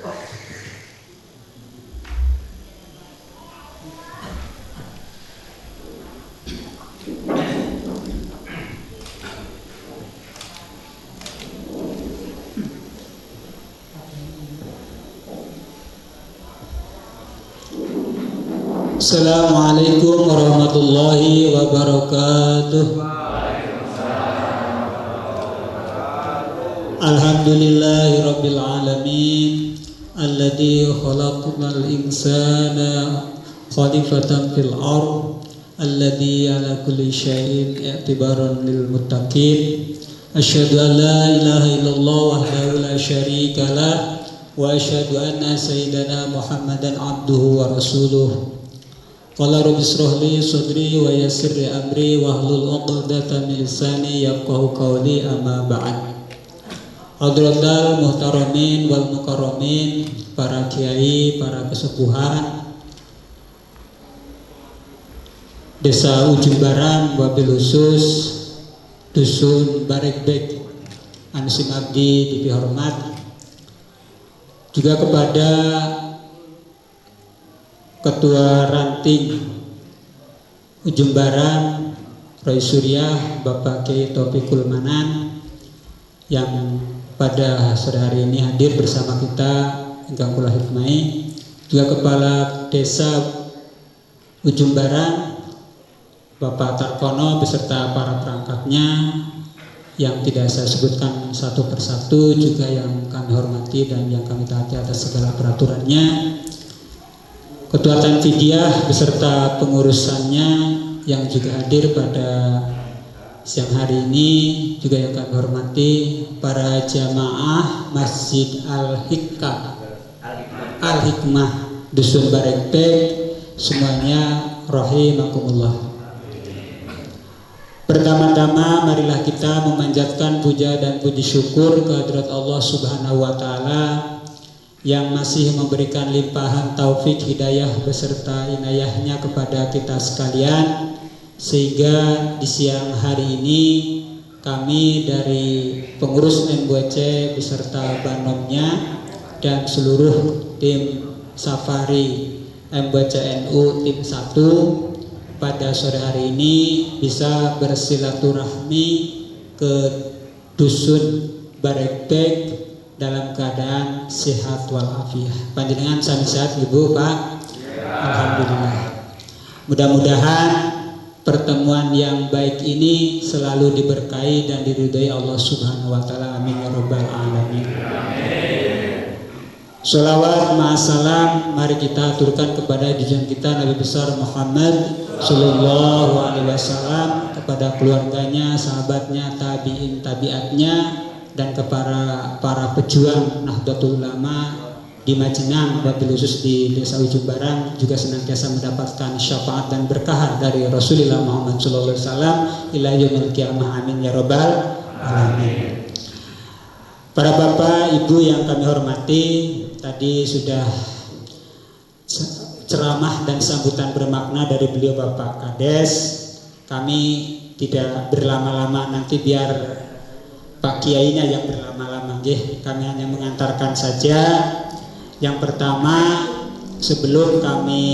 Assalamualaikum warahmatullahi wabarakatuh. Alhamdulillahi rabbil alamin alladzi khalaqal insana khalifatan fil ardh alladzi ala kulli syai'in i'tibaran lil muttaqin. Asyhadu an la ilaha illallah wahdahu la syarika lah wa asyhadu anna sayyidana Muhammadan abduhu wa rasuluh. Qala rabbi ishrah li sadri wa yassir li amri wahlul 'uqdatam min lisani yafqahu qawli, amma ba'd. Hadratal muhtaramin wal mukarramin, para kiai, para kesepuhan Desa Ujung Barang, wabil khusus Dusun Barekbek Ansim Abdi dihormat, juga kepada Ketua Ranting Ujung Barang Roy Surya, Bapak Kiai Taufikul Manan, yang pada sore hari ini hadir bersama kita, ingkang kula hikmai, juga Kepala Desa Ujung Barang Bapak Tarkono beserta para perangkatnya yang tidak saya sebutkan satu persatu, juga yang kami hormati dan yang kami taati atas segala peraturannya, Ketua Tanfidiyah beserta pengurusannya yang juga hadir pada siang hari ini, juga yang kami hormati para jamaah Masjid Al-Hikmah Dusun Barekbek, semuanya rahimakumullah. Pertama-tama marilah kita memanjatkan puja dan puji syukur kehadirat Allah Subhanahu wa taala yang masih memberikan limpahan taufik hidayah beserta inayahnya kepada kita sekalian, sehingga di siang hari ini kami dari pengurus MWC beserta banomnya dan seluruh tim safari MWCNU tim 1 pada sore hari ini bisa bersilaturahmi ke Dusun Barekbek dalam keadaan sehat walafiat. Panjenengan sami sehat Ibu, Pak? Alhamdulillah. Mudah-mudahan pertemuan yang baik ini selalu diberkahi dan diridhai Allah Subhanahu wa taala. Amin ya rabbal alamin. Sholawat ma'asalam mari kita aturkan kepada junjungan kita Nabi besar Muhammad sallallahu alaihi wasallam, kepada keluarganya, sahabatnya, tabi'in tabi'atnya, dan kepada para pejuang Nahdlatul Ulama di Majenang, wabil khusus di Desa Ujung Barang, juga senantiasa mendapatkan syafaat dan berkah dari Rasulullah Muhammad sallallahu alaihi wasallam ila yaumil qiyamah. Amin ya rabbal alamin. Para bapak, ibu yang kami hormati, tadi sudah ceramah dan sambutan bermakna dari beliau Bapak Kades. Kami tidak berlama-lama, nanti biar Pak Kiainya yang berlama-lama. Kami hanya mengantarkan saja. Yang pertama, sebelum kami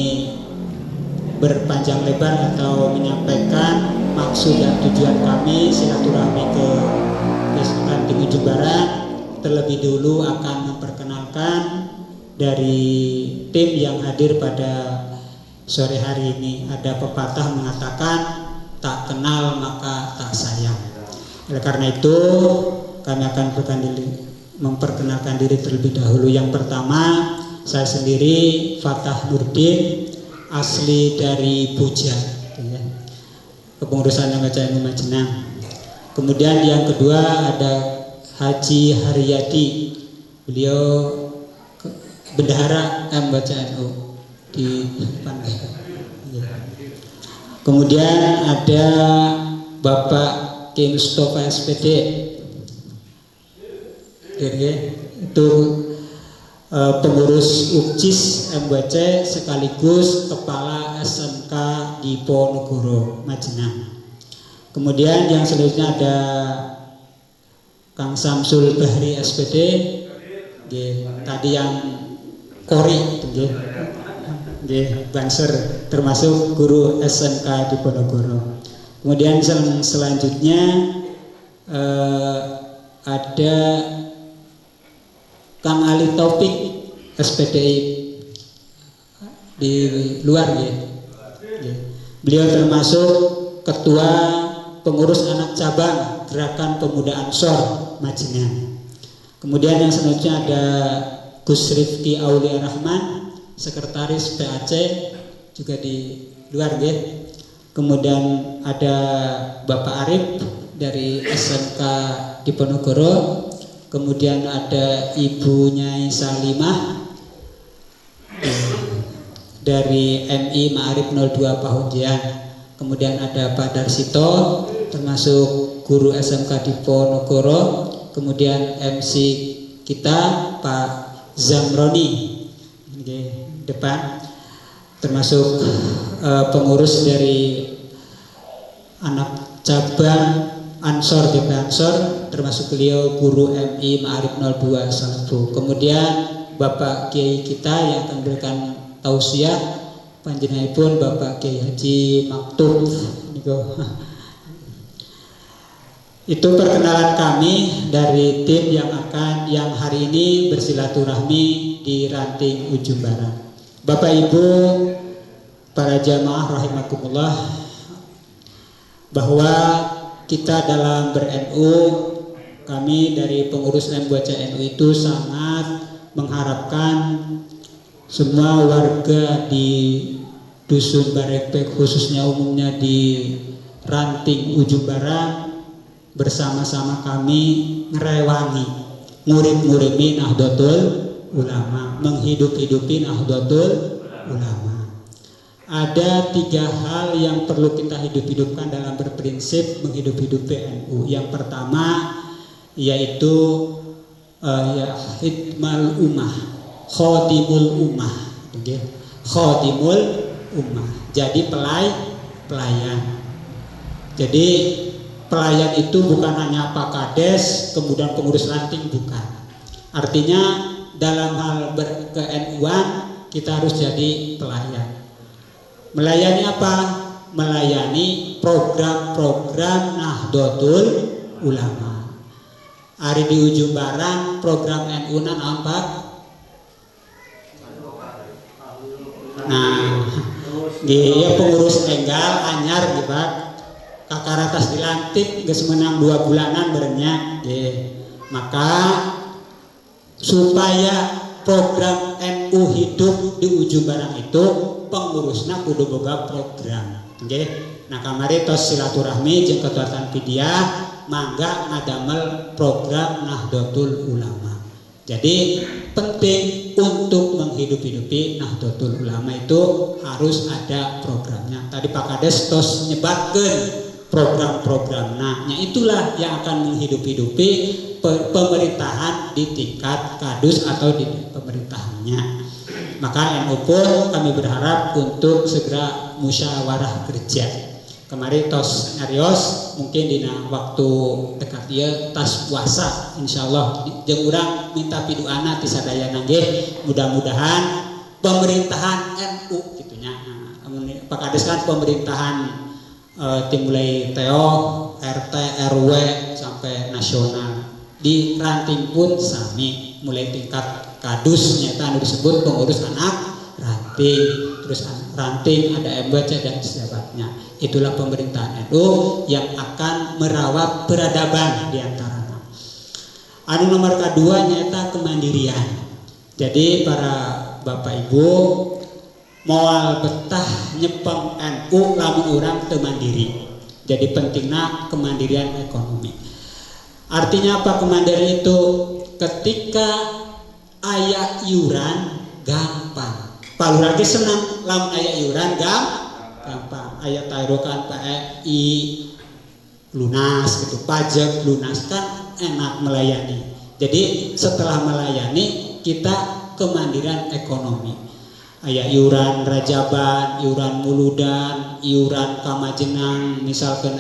berpanjang lebar atau menyampaikan maksud dan tujuan kami silaturahmi ke Desa Ranting Ujung Barang, terlebih dulu akan memperkenalkan dari tim yang hadir pada sore hari ini. Ada pepatah mengatakan tak kenal maka tak sayang. Oleh karena itu kami akan memperkenalkan diri terlebih dahulu. Yang pertama, saya sendiri Fatah Nurdin, asli dari Puja, kepengurusan MWCNU Majenang. Kemudian yang kedua ada Haji Haryati, beliau bendahara MWCNU di depan. Kemudian ada Bapak Kiai Mustafa SPD, itu pengurus UKJIS MWC sekaligus kepala SMK di Ponorogo Majenang. Kemudian yang selanjutnya ada Kang Samsul Bahri SPD, tadi yang Kori, Banser, termasuk guru SMK di Ponorogo. Kemudian selanjutnya ada Kang Ali Taufik SPDI di luar ya. Beliau termasuk ketua pengurus anak cabang Gerakan Pemuda Ansor Majengan. Kemudian yang selanjutnya ada Gus Rifki Aulia Rahman, sekretaris PAC juga di luar ya. Kemudian ada Bapak Arif dari SMK di Ponorogo. Kemudian ada Ibu Nyai Salimah dari MI Ma'arif 02 Pahunjian. Kemudian ada Pak Darsito termasuk guru SMK di Ponorogo. Kemudian MC kita Pak Zamroni depan, termasuk pengurus dari anak cabang Ansor DP Ansor, termasuk beliau guru MI Ma'arif 02 Salbu. Kemudian Bapak Kiai kita yang akan memberikan tausiah panjenenganipun Bapak Kiai Haji Maktub. Itu perkenalan kami dari tim yang hari ini bersilaturahmi di Ranting Ujung Barat. Bapak Ibu para jamaah rahimakumullah, bahwa kita dalam ber-NU, kami dari pengurus MBC NU itu sangat mengharapkan semua warga di Dusun Barekbek, khususnya umumnya di Ranting Ujung Barat, bersama-sama kami ngerewangi murid-muridi Nahdlatul Ulama, menghidup-hidupi Nahdlatul Ulama. Ada 3 hal yang perlu kita hidup-hidupkan dalam berprinsip menghidup-hidupi NU. Yang pertama yaitu khidmal ummah, khodimul ummah, khodimul ummah. Jadi pelayan. Jadi pelayan itu bukan hanya Pak Kades, kemudian pengurus ranting, bukan. Artinya dalam hal ke-NU-an kita harus jadi pelayan. Melayani apa? Melayani program-program Nahdlatul Ulama. Hari di Ujung Barang program NU-an apa? Nah, dia pengurus enggal anyar gitu Pak. Kakaratas dilantik geus menang 2 bulanan berenya. Maka supaya program NU hidup di Ujung Barang itu pengurusnya kudu boga program. Nah kamari tos silaturahmi jeung ketuatan Pidiah mangga ngadamel program Nahdlatul Ulama. Jadi penting untuk menghidup-hidupi Nahdlatul Ulama itu harus ada programnya. Tadi Pak Kades tos nyebatkeun program-program. Nah, itulah yang akan menghidup-hidupi pemerintahan di tingkat kadus atau di pemerintahannya. Maka NU pun kami berharap untuk segera musyawarah kerja. Kemarin tos nyarios mungkin di waktu dekat dia tas puasa insyaallah jeung urang minta piduana ti sadaya nggih, mudah-mudahan pemerintahan NU gitunya. Pak Kades kan pemerintahan dimulai TO, RT, RW sampai nasional. Di ranting pun sami mulai tingkat kadus nyata disebut pengurus anak ranting, terus ranting ada MBC dan sejabatnya. Itulah pemerintahan NU yang akan merawat peradaban di antaranya. Anu nomor kedua nyata kemandirian. Jadi para Bapak Ibu moal betah nyepeng NU lamun urang teu mandiri. Jadi pentingnya kemandirian ekonomi. Artinya apa kemandirian itu? Ketika aya iuran gampang. Palurah ge senang lamun aya iuran gampang. Aya tayrokan PEI lunas gitu, pajak lunas kan enak melayani. Jadi setelah melayani kita kemandirian ekonomi. Aya iuran rajaban, iuran muludan, iuran kamajenang, misalkan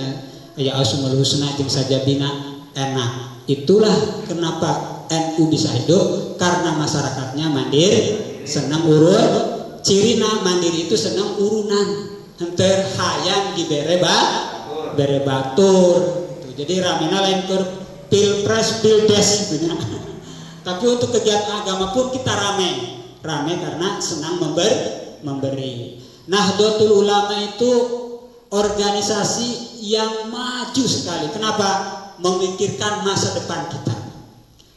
ya Asmaul Husna jeung sajabina enak. Itulah kenapa NU bisa hidup, karena masyarakatnya mandiri, senang urut. Cirina mandiri itu senang urunan, henteu hayang dibere batur. Jadi ramena lain ke pilpres pildes gitu nya. Tapi untuk kegiatan agama pun kita rame karena senang memberi. Nahdlatul Ulama itu organisasi yang maju sekali. Kenapa? Memikirkan masa depan kita.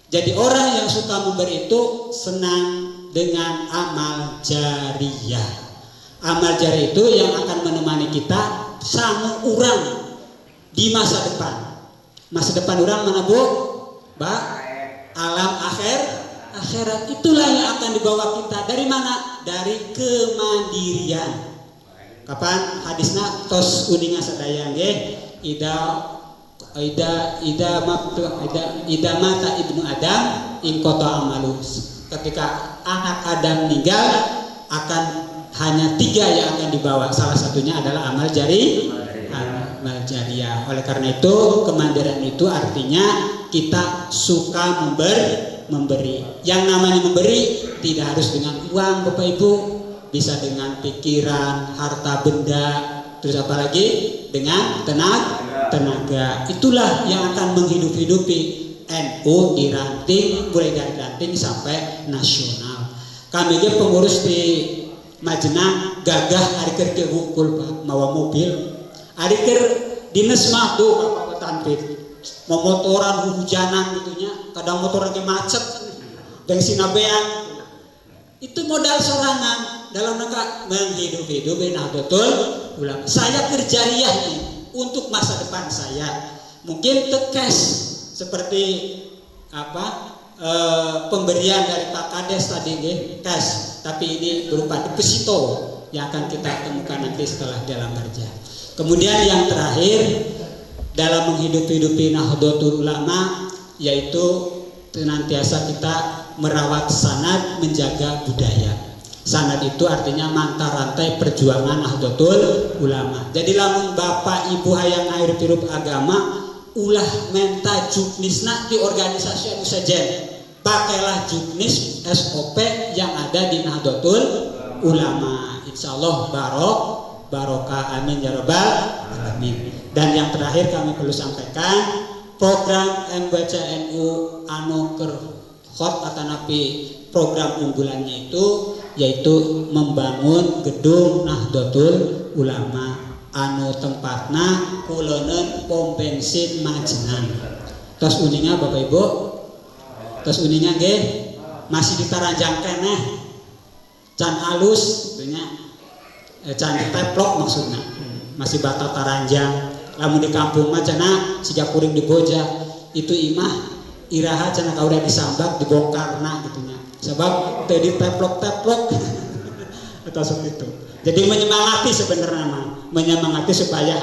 Jadi orang yang suka memberi itu senang dengan amal jariyah. Amal jariyah itu yang akan menemani kita sama orang di masa depan. Masa depan orang mana Bu? Alam akhirat. Itulah yang akan dibawa kita. Dari mana? Dari kemandirian. Kapan hadisna tos uninga sadaya nggih? Ida mata ibnu Adam in kota amalu. Ketika anak Adam meninggal, akan hanya 3 yang akan dibawa. Salah satunya adalah amal jariyah. Oleh karena itu kemandirian itu artinya kita suka memberi. Yang namanya memberi tidak harus dengan uang Bapak Ibu, bisa dengan pikiran, harta benda, terus apalagi dengan tenaga. Itulah yang akan menghidup-hidupi NU di ranting, mulai dari ranting sampai nasional. Kami ge pengurus di Majenang gagah ari keur teu hukul Pak, mawa mobil. Ari keur dinas mah tuh apa tampil. Momotoran hujanan gitunya, kadang motor lagi macet. Bensin abean. Itu modal sorangan dalam rangka menghidup-hidupi Nahdlatul Ulama. Saya kerjariah nih untuk masa depan saya. Mungkin tekes seperti pemberian dari Pak Kades tadi cash, tapi ini berupa deposito yang akan kita temukan nanti setelah dalam kerja. Kemudian yang terakhir dalam menghidupi Nahdlatul Ulama yaitu senantiasa kita merawat sanad, menjaga budaya. Sanad itu artinya mata rantai perjuangan Nahdlatul Ulama. Jadi lamun Bapak Ibu hayang hirup agama, ulah menta juknisna di organisasi anu sejen. Pakailah juknis SOP yang ada di Nahdlatul Ulama. Insyaallah barokah, amin ya rabbal alamin. Dan yang terakhir kami perlu sampaikan, program MBC NU anu keur hot atanapi program unggulannya itu yaitu membangun gedung Nahdlatul Ulama anu tempatna kuleuneun pom bensin Majenang. Tos uninga Bapak Ibu, tos uninga nggih masih ditaranjang keneh, can alus gitu nya, can teplok maksudnya, masih bata taranjang. Lamun di kampung mah cenah siga kuring diboja itu imah iraha cenah kaudah disambak dibongkarna gitu nya. Sebab teu diteplok-teplok atau seperti itu. Jadi menyemangati sebenarnya menyemangati supaya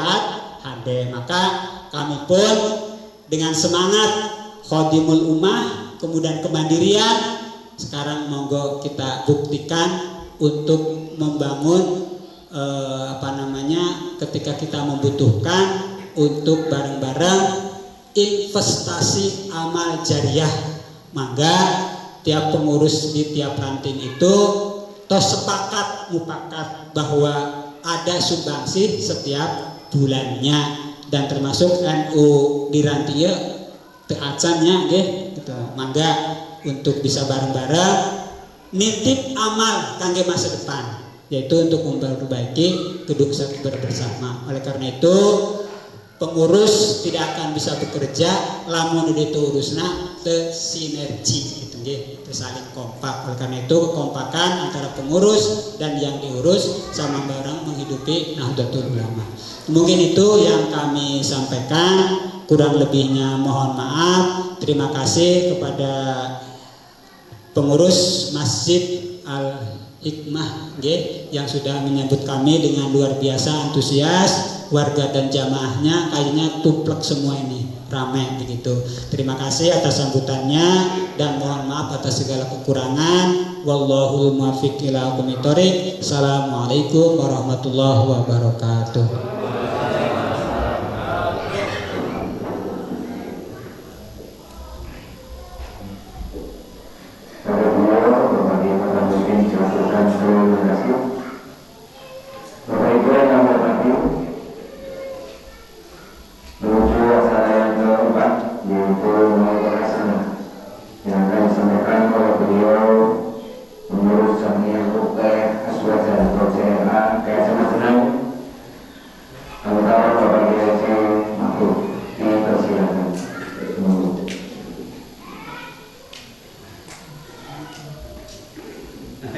hade. Maka kami pun dengan semangat Khadimul Ummah, kemudian kemandirian, sekarang monggo kita buktikan untuk membangun ketika kita membutuhkan untuk bareng-bareng investasi amal jariyah. Maka tiap pengurus di tiap ranting itu tos sepakat mufakat bahwa ada sumbangsi setiap bulannya, dan termasuk NU di ranting teacannya gitu. Mangga untuk bisa bareng-bareng nitip amal kangge masa depan, yaitu untuk memperbaiki kehidupan bersama. Oleh karena itu pengurus tidak akan bisa bekerja lamun itu urusna teu sinergi gitu nggih, saling kompak. Oleh karena itu kekompakan antara pengurus dan yang diurus sama bareng menghidupi Nahdlatul Ulama. Mungkin itu yang kami sampaikan, kurang lebihnya mohon maaf. Terima kasih kepada pengurus Masjid Al-Hikmah yang sudah menyambut kami dengan luar biasa antusias. Warga dan jamaahnya kayaknya tuplek semua ini, ramai begitu. Terima kasih atas sambutannya dan mohon maaf atas segala kekurangan. Wallahul muwaffiq ila aqwamit thoriq. Assalamualaikum warahmatullahi wabarakatuh. Assalamualaikum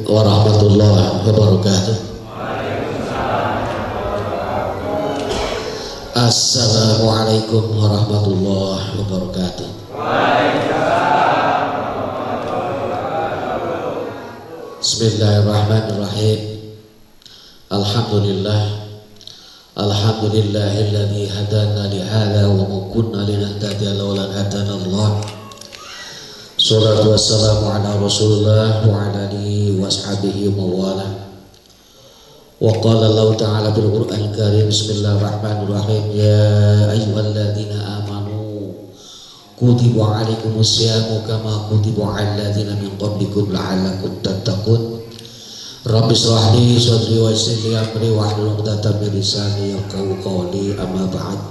warahmatullahi wabarakatuh. Assalamualaikum warahmatullahi wabarakatuh. Bismillahirrahmanirrahim. Alhamdulillahilladzi hadana li hadza wa ma kunna linahtadiya laula an hadana Allah. Salatu wassalamu ala Rasulillah wa ala alihi wa ashabihi wa wala. Wa qala Allah ta'ala bil Qur'an Karim, bismillahirrahmanirrahim, ya ayyuhalladzina amanu kutiba alaikumus syamu kama kutiba alal ladzina min qablikum la'allakum tattaqun. Rabbi shrah li sadri wa yassir li amri wahlul 'uqdatam min lisani yafqahu qawli, amma ba'd.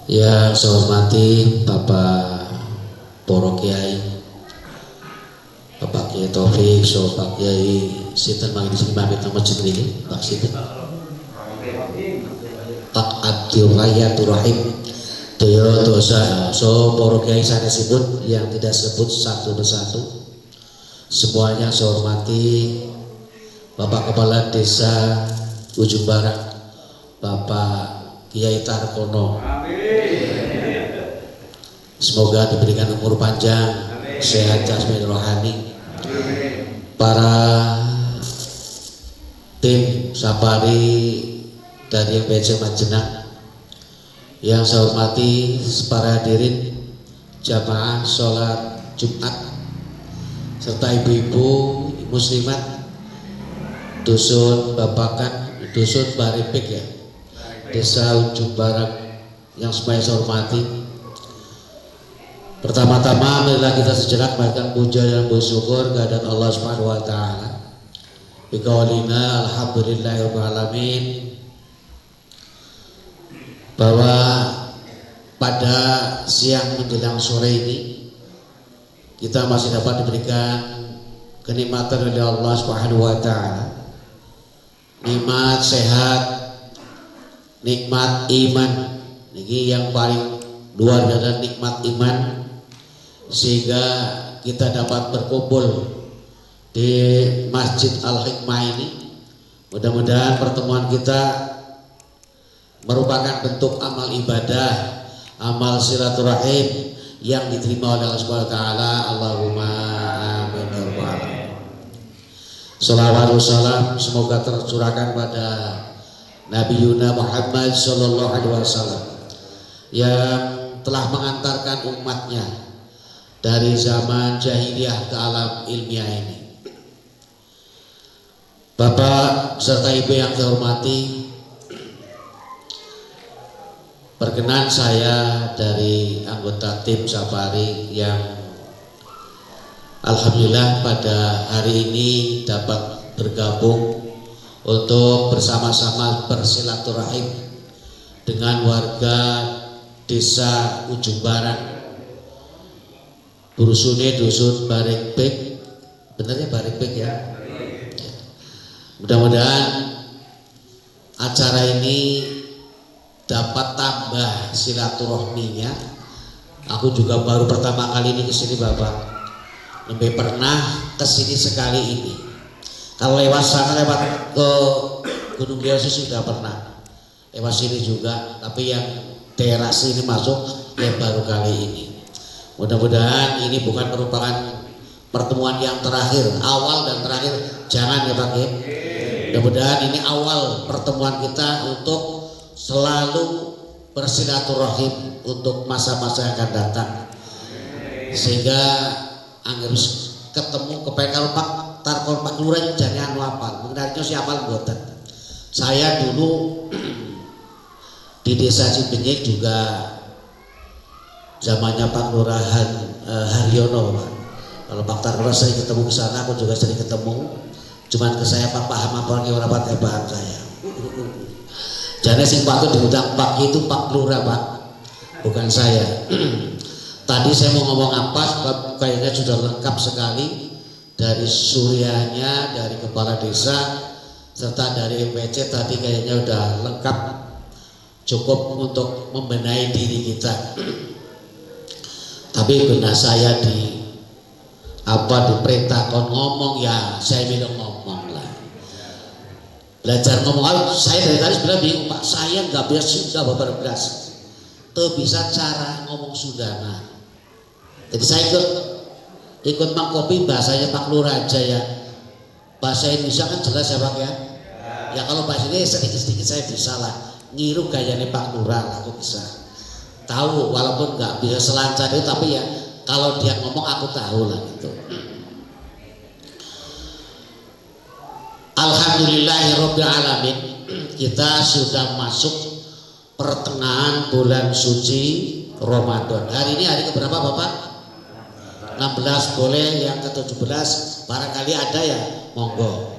Yang saya hormati Bapak Poro Kiai, Bapak Kiai Taufik, Bapak Kiai Sinten mangke sing pamit nang masjid niki, Pak Sinten. Pak Abdul Ghayatur Rahim. Toyo dosa so Poro Kiai sanesipun yang tidak sebut satu persatu. Semuanya saya hormati Bapak Kepala Desa Ujung Barat, Bapak Kiai Tarkono. Semoga diberikan umur panjang, sehat jasmani rohani. Para tim Sapari dari MPC Majenang yang saya hormati, para hadirin jamaah sholat Jumat serta ibu-ibu muslimat dusun Babakan, dusun Baripik ya, Desa Ujung Barat yang semuanya saya hormati. Pertama-tama marilah kita sejenak mengaturkan puja dan bersyukur kehadirat Allah Subhanahu wa taala. Biqaulina alhamdulillahirabbil alamin, bahwa pada siang menjelang sore ini kita masih dapat diberikan kenikmatan oleh Allah Subhanahu wa taala. Nikmat sehat, nikmat iman. Ini yang paling luar biasa, nikmat iman, sehingga kita dapat berkumpul di Masjid Al-Hikmah ini. Mudah-mudahan pertemuan kita merupakan bentuk amal ibadah, amal silaturahim yang diterima oleh Allah Subhanahu wa taala. Allahumma amin ya rabbal alamin. Shalawat wassalam semoga tercurahkan pada Nabi Yuna Muhammad sallallahu alaihi wasallam yang telah mengantarkan umatnya dari zaman jahiliyah ke alam ilmiah ini. Bapak serta Ibu yang saya hormati, perkenan saya dari anggota tim Sapari yang alhamdulillah pada hari ini dapat bergabung untuk bersama-sama bersilaturahim dengan warga Desa Ujung Barat, Burusune Dusun Baripik, benarnya Baripik ya. Mudah-mudahan acara ini dapat tambah silaturahminya. Aku juga baru pertama kali ini kesini Bapak, lebih pernah kesini sekali ini. Kalau lewat sana, lewat ke Gunung Yesus sudah pernah, lewat sini juga, tapi yang daerah sini masuk yang baru kali ini. Mudah-mudahan ini bukan merupakan pertemuan yang terakhir, awal dan terakhir jangan ya Pak ya. Mudah-mudahan ini awal pertemuan kita untuk selalu bersilaturahim untuk masa-masa yang akan datang, sehingga harus ketemu kepengen kalau Pak Tarkon Pak Lurah jangan apal, mengenalnya siapa buatan. Saya dulu di Desa Cibenyik juga zamannya Pak Lurahan Haryono Pak. Kalau Pak Tarkon sering ketemu ke sana, aku juga sering ketemu. Cuman ke saya Pak paham apa yang rapat bahan saya. Jadi sing Pak itu diundang Pak itu Pak Lurah Pak. bukan saya. Tadi saya mau ngomong apa, sebab kayaknya sudah lengkap sekali dari suriahnya, dari kepala desa, serta dari MPC tadi kayaknya udah lengkap, cukup untuk membenahi diri kita. Tapi benar saya diperintahkan ngomong, ya saya bilang ngomong lah. Belajar ngomong, saya dari tadi sebenarnya bingung Pak, saya nggak bisa Sunda beberapa belas, tuh bisa cara ngomong Sunda. Nah, jadi saya ikut Mang Kopi, bahasanya Pak Lurah aja ya. Bahasa Indonesia kan jelas ya Pak ya. Ya kalau bahasa ini sedikit-sedikit saya bisa lah. Ngiru gayanya Pak Lurah lah, aku bisa. Tahu walaupun nggak bisa selancar itu, tapi ya kalau dia ngomong aku tahu lah gitu. Alhamdulillahirabbil alamin, kita sudah masuk pertengahan bulan suci Ramadan. Hari ini hari keberapa Bapak? 16, boleh yang ke-17 barangkali ada ya, monggo.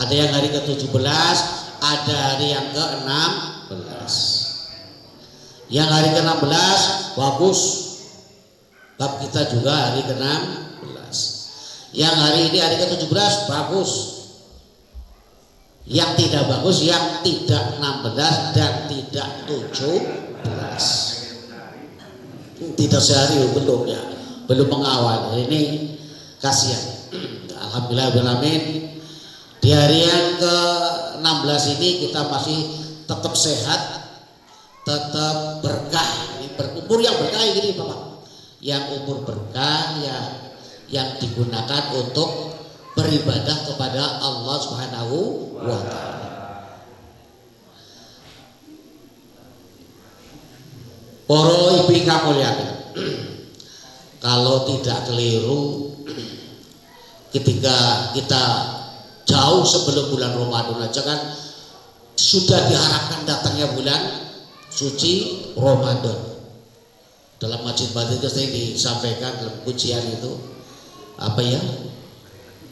Ada yang hari ke-17, ada hari yang ke-16. Yang hari ke-16 bagus, bab kita juga hari ke-16. Yang hari ini hari ke-17 bagus. Yang tidak bagus, yang tidak 16 dan tidak 17. Tidak sehari belum ya, belum mengawal. Ini kasihan. Alhamdulillahirrahmanirrahim. Di hari yang ke-16 ini kita masih tetap sehat, tetap berkah. Ini berumur yang berkah ini Bapak. Yang umur berkah yang digunakan untuk beribadah kepada Allah Subhanahu wa taala. Para ibu kamuliakan, kalau tidak keliru, ketika kita jauh sebelum bulan Ramadan aja kan sudah diharapkan datangnya bulan suci Ramadan. Dalam masjid itu sering disampaikan dalam pujian itu apa ya?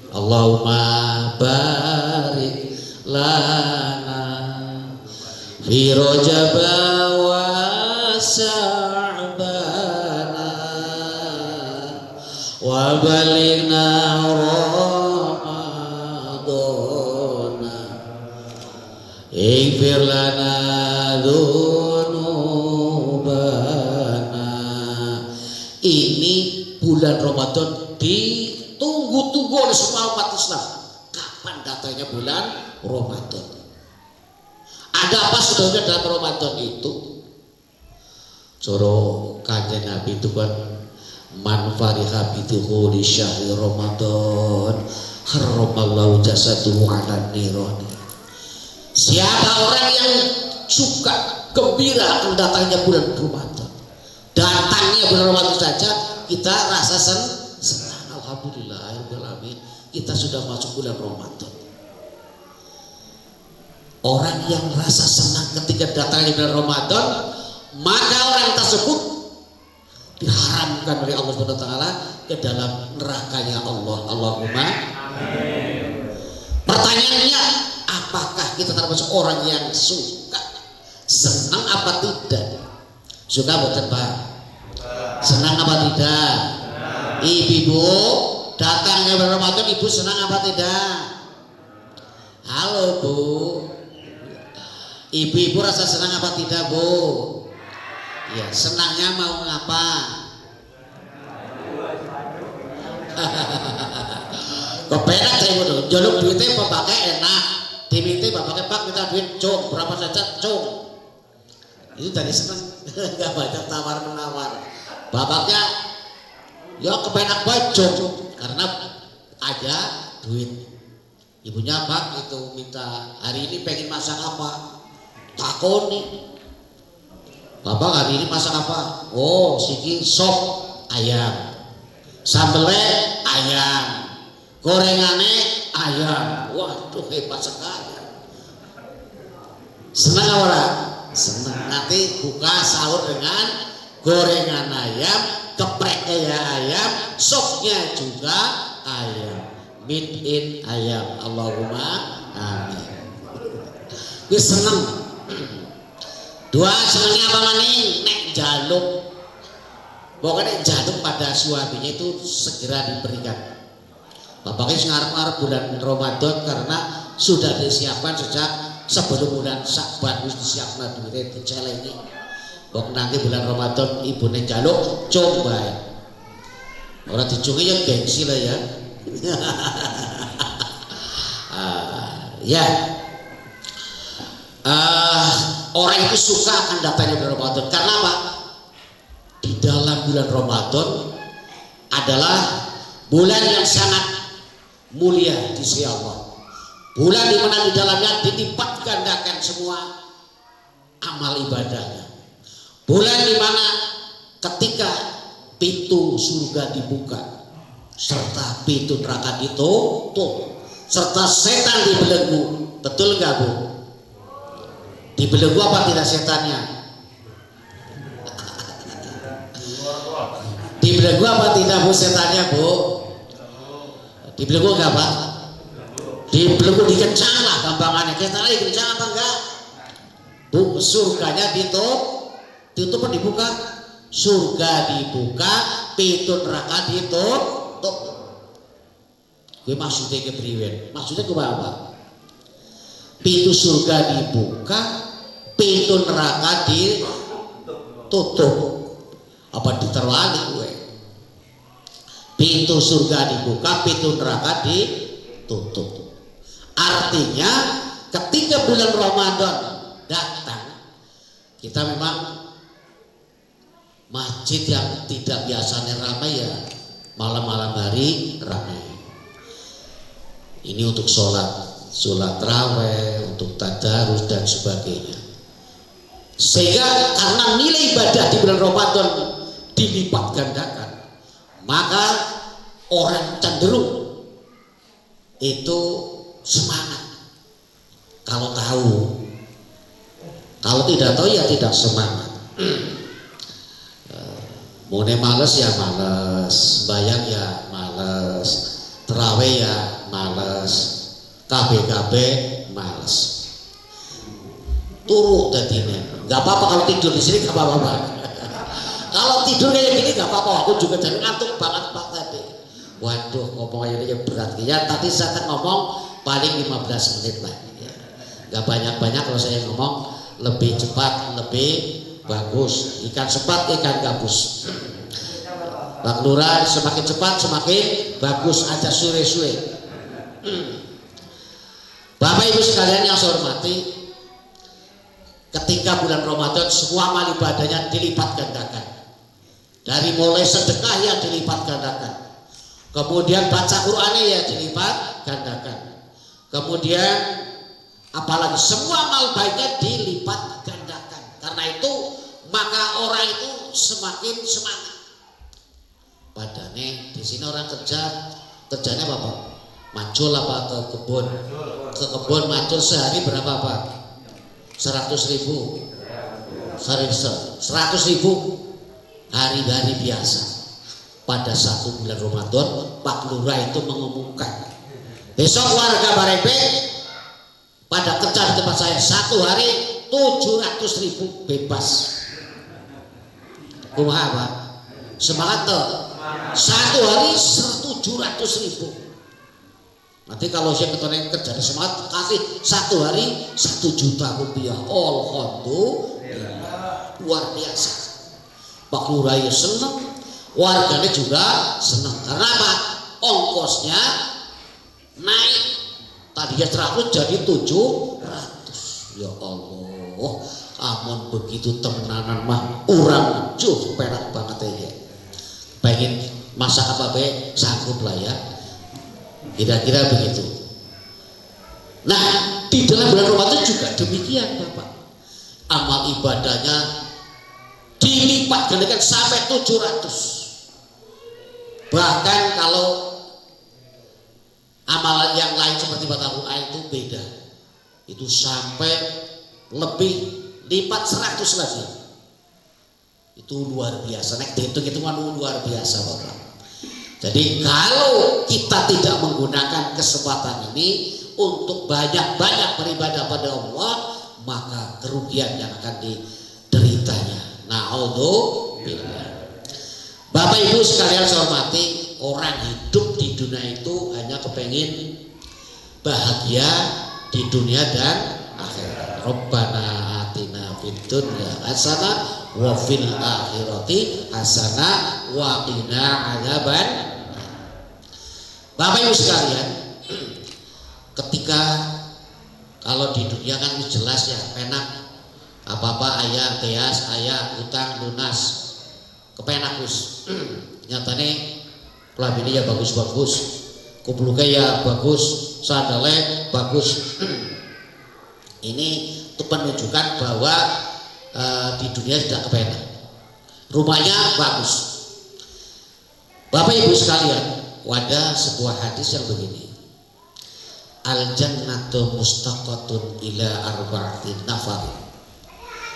Allahumma barik lana fi Rajab wa Sa'bana wa balighna Ramadana ighfir lana dzunubana. Ini bulan Ramadan ditunggu-tunggu oleh semua umat Islam. Kapan datangnya bulan Ramadan? Ada apa sebenarnya dalam Ramadan itu? Coro kanjeng Nabi itu kan man fariha bidukhuli syahri Ramadan haramallahu jasadahu 'alan nirani. Siapa orang yang suka gembira akan datangnya bulan Ramadan, datangnya bulan Ramadan saja kita rasa senang. Alhamdulillahirrahmanirrahim, kita sudah masuk bulan Ramadan. Orang yang rasa senang ketika datangnya bulan Ramadan, maka orang tersebut diharamkan oleh Allah Subhanahu wa taala ke dalam nerakanya Allah. Allahumma amin. Pertanyaannya, apakah kita termasuk orang yang suka senang apa tidak? Suka bukan Pak? Senang apa tidak? Ibu datangnya bulan Ramadan, ibu senang apa tidak? Halo Bu, ibu rasa senang apa tidak Bu? Ya, senangnya mau ngapa? Kepenak saya bodoh, jaluk duitnya pakai enak, diminta pakai Pak minta duit cung, berapa saja cung. Itu tadi senang, nggak banyak tawar menawar. Bapaknya, ya kepenak banget cung, karena ada duit. Ibunya Pak itu minta hari ini pengen masak apa? Takoni. Bapak hari ini masak apa? Oh, siki sop ayam, sambelnya ayam, gorengannya ayam. Waduh, hebat sekali. Senang orang? Senang. Nanti buka sahur dengan gorengan ayam, gepreknya ya ayam, sopnya juga ayam, meat in ayam. Allahumma amin. Gue seneng. Dua senengnya apa maning? Nek jaluk, pokoknya jaluk pada suaminya itu segera diberikan. Bapaknya ngarep-ngarep bulan Ramadan karena sudah disiapkan sejak sebelum bulan Syakban, wis disiapkan duitnya dicelengi. Pok nanti bulan Ramadan ibunya jaluk coba. Orang dicungi ya gengsi lah ya. Orang itu suka akan datangnya bulan Ramadan karena apa? Di dalam bulan Ramadan adalah bulan yang sangat mulia di sisi Allah. Bulan di mana di dalamnya dilipat gandakan semua amal ibadahnya. Bulan di mana ketika pintu surga dibuka serta pintu neraka ditutup serta setan dibelenggu. Betul nggak Bu? Dibelenggu apa tidak setannya? Dibelenggu apa tidak Bu setannya Bu? Dibelenggu enggak Pak? Dibelenggu dikencang lah gampangannya. Kita lagi kencang apa enggak? Bu, surganya ditutup apa dibuka? Surga dibuka, pintu neraka ditutup. Gue maksudnya kepriwen? Maksudnya ke apa? Pintu surga dibuka, pintu neraka ditutup. Apa diterwali gue? Pintu surga dibuka, pintu neraka ditutup. Artinya ketika bulan Ramadan datang, kita memang masjid yang tidak biasanya ramai ya malam-malam hari ramai. Ini untuk sholat raweh, untuk tadarus dan sebagainya. Sehingga karena nilai ibadah di bulan Ramadan dilipat gandakan, maka orang cenderung itu semangat kalau tahu. Kalau tidak tahu ya tidak semangat. Mune males ya males, bayang ya males, terawih ya males, KB males. Turu tadinya. Gak apa-apa kalau tidur di sini, gak apa-apa. Kalau tidur kayak gini gak apa-apa, aku juga jadi ngantuk banget Pak tadi. Waduh, ngomong ini berat. Ya tadi saya kan ngomong paling 15 menit lah. Ya. Gak banyak-banyak kalau saya ngomong, lebih cepat, lebih bagus. Ikan sepat, ikan gabus. Pak Lurah, semakin cepat semakin bagus, aja sure-sure. Bapak Ibu sekalian yang saya hormati, ketika bulan Ramadan semua amal ibadahnya dilipat gandakan. Dari mulai sedekah ya dilipat gandakan, kemudian baca Qur'annya ya dilipat gandakan, kemudian apalagi semua amal baiknya dilipat gandakan. Karena itu maka orang itu semakin semangat. Padahal di sini orang kerjanya apa Pak? Macul apa ke kebun? Ke kebun macul sehari berapa Pak? 100.000. 100.000 hari-hari biasa. Pada satu bulan Ramadan Pak Lurah itu mengumumkan, besok warga Barebe pada kerja di tempat saya satu hari 700.000 bebas. Kumaha Pak? Semangat tuh. Satu hari 700.000. Nanti kalau saya ketemu kerja di semangat kasih satu hari 1 juta rupiah. Alhamdulillah, luar biasa. Pak Lurah ya seneng, warganya juga seneng. Karena apa? Ongkosnya naik. Tadinya 100 jadi 700. Ya Allah, amun begitu temenanan mah urang juh perak banget ya. Pengen masak apa be sanggup lah ya. Kira-kira begitu. Nah, di dalam bulan Ramadan juga demikian Bapak. Amal ibadahnya dilipat gandakan sampai 700. Bahkan kalau amalan yang lain seperti baca Quran itu beda. Itu sampai lebih lipat 100 lagi. Itu luar biasa. Nek hitung-hitungan luar biasa Bapak. Jadi kalau kita tidak menggunakan kesempatan ini untuk banyak-banyak beribadah pada Allah, maka kerugian yang akan dideritanya Naudzubillah. Bapak Ibu sekalian saya hormati, orang hidup di dunia itu hanya kepengin bahagia di dunia dan akhirat. Rabbana atina fid dunya hasanah wa fil akhirati hasanah wa qina adzaban. Bapak Ibu sekalian, ketika kalau di dunia kan jelas ya, penak apa-apa ayah keas, ayah utang lunas, kepenak Gus. Nyatane pelabine ya bagus-bagus, kupluke ya bagus, sandale bagus. Ini untuk menunjukkan bahwa di dunia tidak kepenak. Rumahnya bagus. Bapak Ibu sekalian, ada sebuah hadis yang begini. Al jannatu mustaqatun ila arba'atin nafar.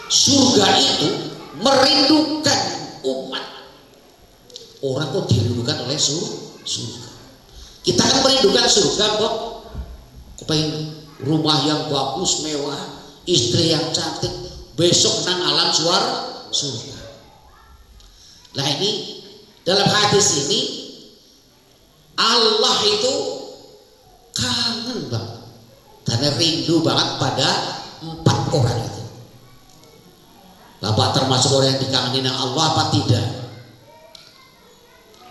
Surga itu merindukan umat. Orang kok dirindukan oleh surga. Kita kan merindukan surga kok. Kepengen rumah yang bagus, mewah, istri yang cantik, besok nang alam surga. Nah ini dalam hadis ini Allah itu kangen banget dan rindu banget pada 4 orang itu. Bapak termasuk orang yang dikangenin Allah apa tidak?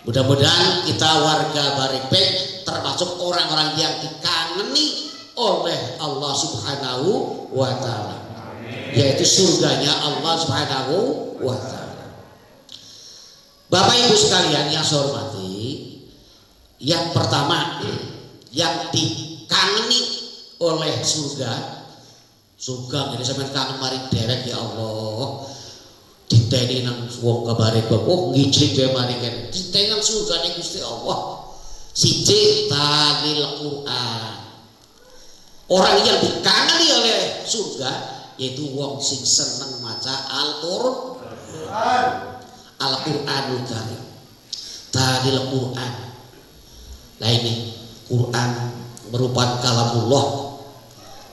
Mudah-mudahan kita warga Baripek termasuk orang-orang yang dikangeni oleh Allah Subhanahu wa Ta'ala, yaitu surganya Allah Subhanahu wa Ta'ala. Bapak Ibu sekalian yang saya hormati, yang pertama yang dikangeni oleh surga ini sampeyan kangen mari derek ya Allah. Diteni nang wong kabare kok ngijlik wae mari kene. Diteni nang surgane Gusti Allah. Siji talil Quran. Orang yang dikangeni oleh surga yaitu wong sing seneng maca Al-Qur'an. Al-Qur'anul Karim. Talil Quran. Nah ini Quran merupakan kalamullah,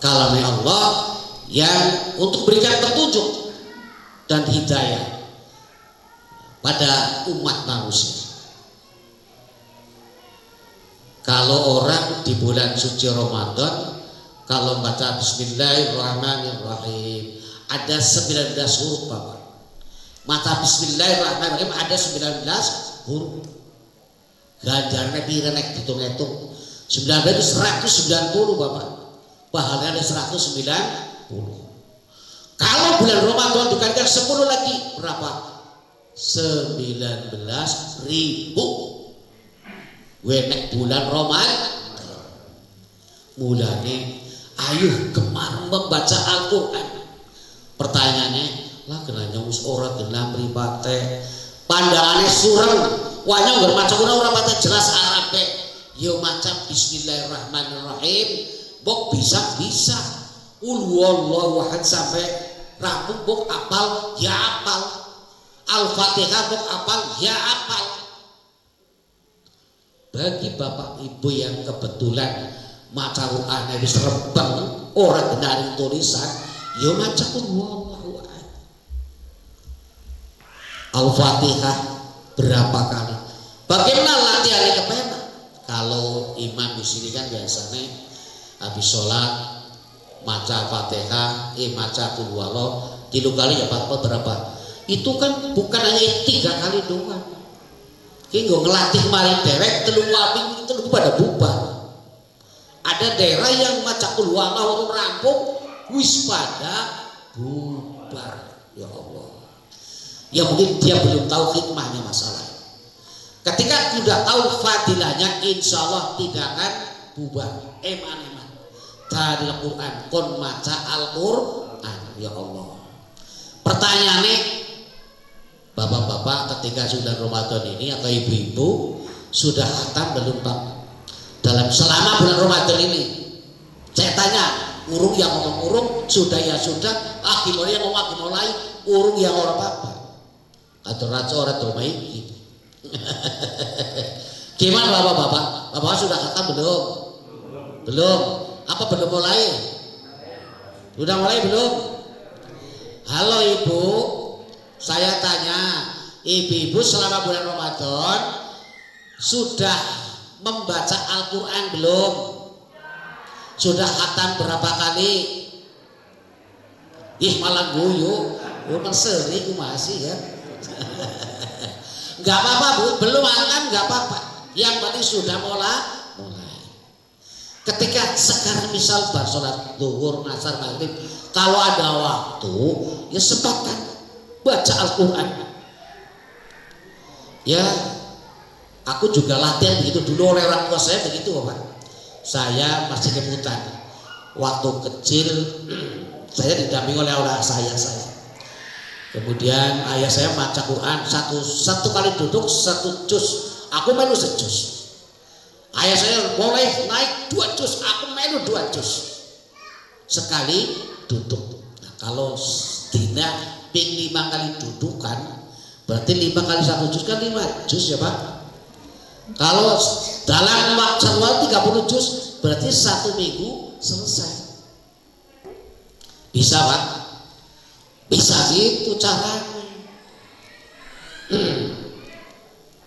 kalamnya Allah yang untuk berikan petunjuk dan hidayah pada umat manusia. Kalau orang di bulan suci Ramadan kalau baca Bismillahirrahmanirrahim ada 19 huruf Bapak. Baca Bismillahirrahmanirrahim ada 19 huruf. Ganjarnya pira nek ditung-hitung 19 itu 190 Bapak. Pahalanya 190. Kalau bulan Ramadan dikalikan 10 lagi berapa? 19.000. Wenek bulan Ramadan. Mulane ayo gemar membaca Al-Qur'an. Pertanyaannya, lah kenanya wis ora genah mripate. Pandangane sureng. Wanya nggak maca ora maca jelas Arabe. Yo maca Bismillahirrahmanirrahim. Bok bisa. Wallahu ahad sampai rampung bok apal ya apal. Al-Fatihah bok apal ya apal. Bagi Bapak Ibu yang kebetulan maca Quran wis rebeng ora benar tulisan, yo maca wallahu ahad. Al-Fatihah berapa kali? Bagaimana latihannya kepenak? Kalau imam di sini kan biasanya habis sholat maca Fatihah, maca Qul huwallahu 3 kali ya Pak, berapa? Itu kan bukan hanya 3 kali doang. Ki nggo ngelatih maring derek 3 kali itu pada bubar. Ada daerah yang maca Qul huwallahu rampung wis pada bubar. Ya Allah. Ya mungkin dia belum tahu hikmahnya masalah. Ketika sudah tahu fadilahnya, insya Allah tidak akan bubar. Eman. Tadi Al-Quran, kon maca Al-Quran, ya Allah. Pertanyaannya, bapak-bapak ketika sudah Ramadan ini atau ibu-ibu sudah khatam belum Pak? Dalam selama bulan Ramadan ini, saya tanya, urung yang ngomong urung, sudah ya sudah, gimana yang ngomong mulai, urung yang orang apa? Atau orang rumah ini. Gimana bapak-bapak? Bapak sudah khatam belum? Belum. Apa belum mulai? Sudah mulai belum? Halo Ibu, Saya tanya, ibu-ibu selama bulan Ramadan sudah membaca Al-Quran belum? Sudah khatam berapa kali? Ih malah guyu, sering masih ya. Nggak apa-apa bu, belum akan nggak apa-apa. Yang penting sudah mulai. Ketika sekarang misal bar sholat zuhur, asar, maghrib, kalau ada waktu ya sempatkan baca Al-Quran. Ya, aku juga latihan begitu dulu oleh orang tua saya begitu Bapak. Saya masih kemutan. Waktu kecil saya didampingi oleh orang saya. Kemudian ayah saya baca Quran satu kali duduk 1 juz, aku melu sejuz. Ayah saya boleh naik 2 juz, aku melu 2 juz. Sekali duduk. Nah, kalau tidak ping 5 kali dudukan, berarti 5 kali 1 juz kan 5 juz ya Pak. Kalau dalam waktu 30 juz, berarti 1 minggu selesai. Bisa Pak? Bisa gitu caranya.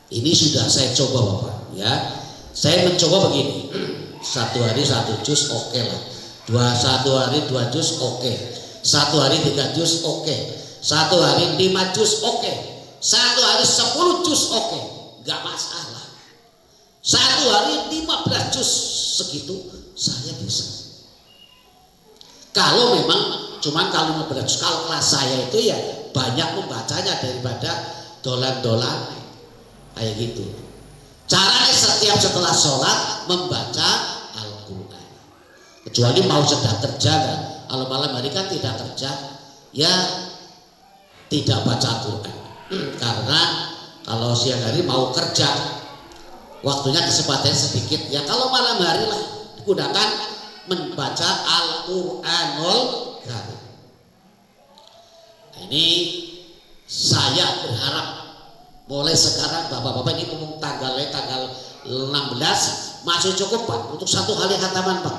Ini sudah saya coba Bapak ya. Saya mencoba begini. 1 hari 1 juz oke lah. 1 hari 2 juz oke. 1 hari 3 juz oke. 1 hari 5 juz oke. 1 hari 10 juz oke. Gak masalah. 1 hari 15 juz segitu saya bisa. Kalau memang cuman kalau 15 juz, kalau kelas saya itu ya banyak membacanya daripada dolan-dolan kayak gitu. Caranya setiap setelah sholat membaca Al-Quran. Kecuali mau sedang kerja kan. Kalau malam hari kan tidak kerja, ya tidak baca Al-Quran. Karena kalau siang hari mau kerja, waktunya kesempatan sedikit. Ya kalau malam hari lah digunakan membaca Al-Quranul Karim. Nah, ini saya berharap mulai sekarang bapak-bapak ini ngomong tanggal 16 masih cukup Pak untuk 1 kali khataman Pak.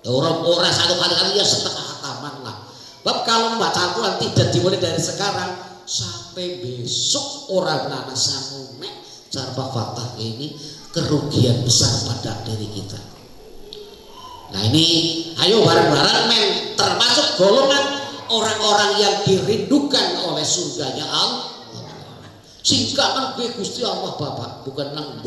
Orang 1 kali ya setengah khataman lah. Bapak kalau membaca Al-Quran tidak dimulai dari sekarang sampai besok orang nana sangunek cara fatah ini kerugian besar pada diri kita. Nah ini ayo bareng-bareng termasuk golongan orang-orang yang dirindukan oleh surganya Allah. Singkaman gue Gusti Allah Bapak, bukan nang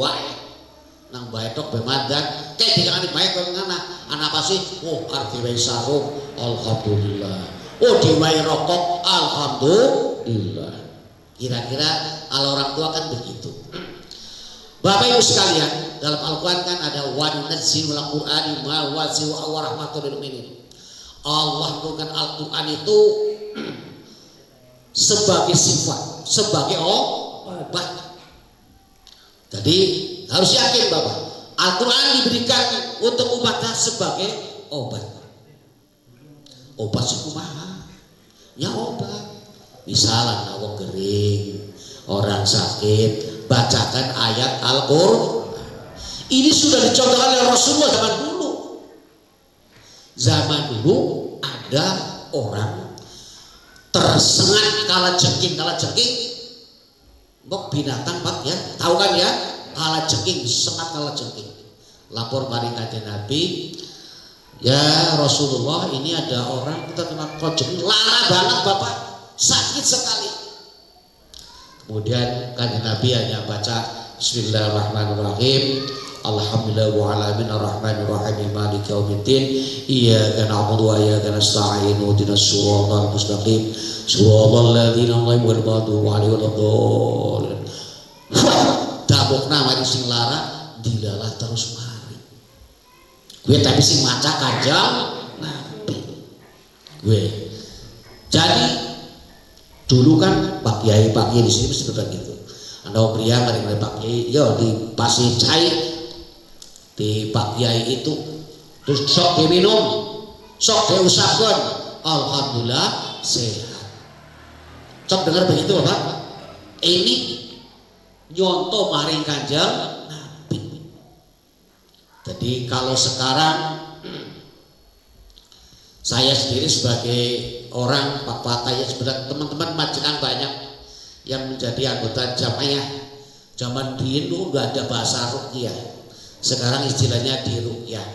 bae tok bemandan kayak dikani bae kok ngana anak apa sih? Oh arti wae sarung alhamdulillah. Oh diwai rokok alhamdulillah. Kira-kira kalau orang tua kan begitu. Bapak Ibu sekalian, dalam Al-Quran kan ada wa nunazzilul Qur'ani ma huwa shifaa'un wa rahmatul lil mu'minin. Allah menurunkan Al-Quran itu sebagai sifat, sebagai obat. Jadi harus yakin Bapak, Al-Quran diberikan untuk umatnya sebagai obat. Obat sekumaha, ya obat. Misalnya wong kering, orang sakit, bacakan ayat Al-Quran. Ini sudah dicontohkan oleh Rasulullah zaman dulu. Zaman dulu ada orang tersengat kalajengking, mbok binatang Pak ya, tahu kan ya, kalajengking, sengat kalajengking. Lapor maring kanjeng Nabi, ya Rasulullah ini ada orang kita kena kalajengking, lara banget Bapak, sakit sekali. Kemudian kanjeng Nabi hanya baca Bismillahirrahmanirrahim. Alhamdulillah wa alamin arrahmanir rahim maliki yaumiddin iyyaka na'budu wa iyyaka nasta'in ihdinas siratal mustaqim siratal ladzina an'amta 'alaihim dabokna mari sing lara dilalah terus mari gue tapi sing maca kanjeng Nabi gue. Jadi dulu kan Pak Kiai di sini mesti begitu. Anda pria mari Pak Kiai yo di pasir cair di Pak Kiai itu terus sok diminum, sok diusapkan, alhamdulillah sehat. Sok dengar begitu Bapak? Ini nyontoh maring kanjeng Nabi. Jadi kalau sekarang Saya sendiri sebagai orang Pak Fatah ya, sebenarnya teman-teman Majenang banyak yang menjadi anggota jamaah. Zaman dulu nggak ada bahasa ruqyah, sekarang istilahnya di ruqyah.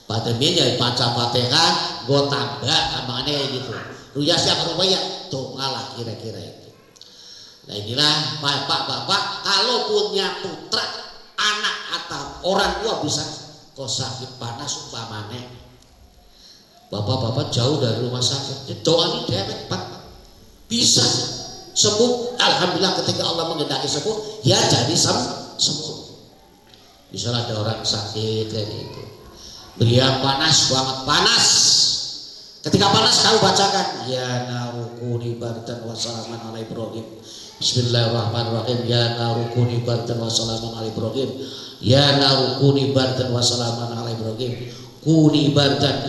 Padahal ya baca Fatihah, gue tambah, amangannya kayak gitu. Ruqyah siapa ruqyah? Tuh ngalah kira-kira itu. Nah inilah bapak-bapak kalau punya putra, anak atau orang tua bisa kok sakit panas umpamanya, bapak-bapak jauh dari rumah sakit, doa ini dewek Pak, bisa sembuh. Alhamdulillah ketika Allah menghendaki sembuh, ya jadi sembuh. Misalnya ada orang sakit kayak gitu, beliau panas banget, panas. Ketika panas kamu bacakan ya narukuni bardan wa salaman ala Ibrahim. Bismillahirrahmanirrahim. Ya narukuni bardan wa salaman ala Ibrahim. Ya narukuni bardan wa salaman ala Ibrahim. Kuni bardan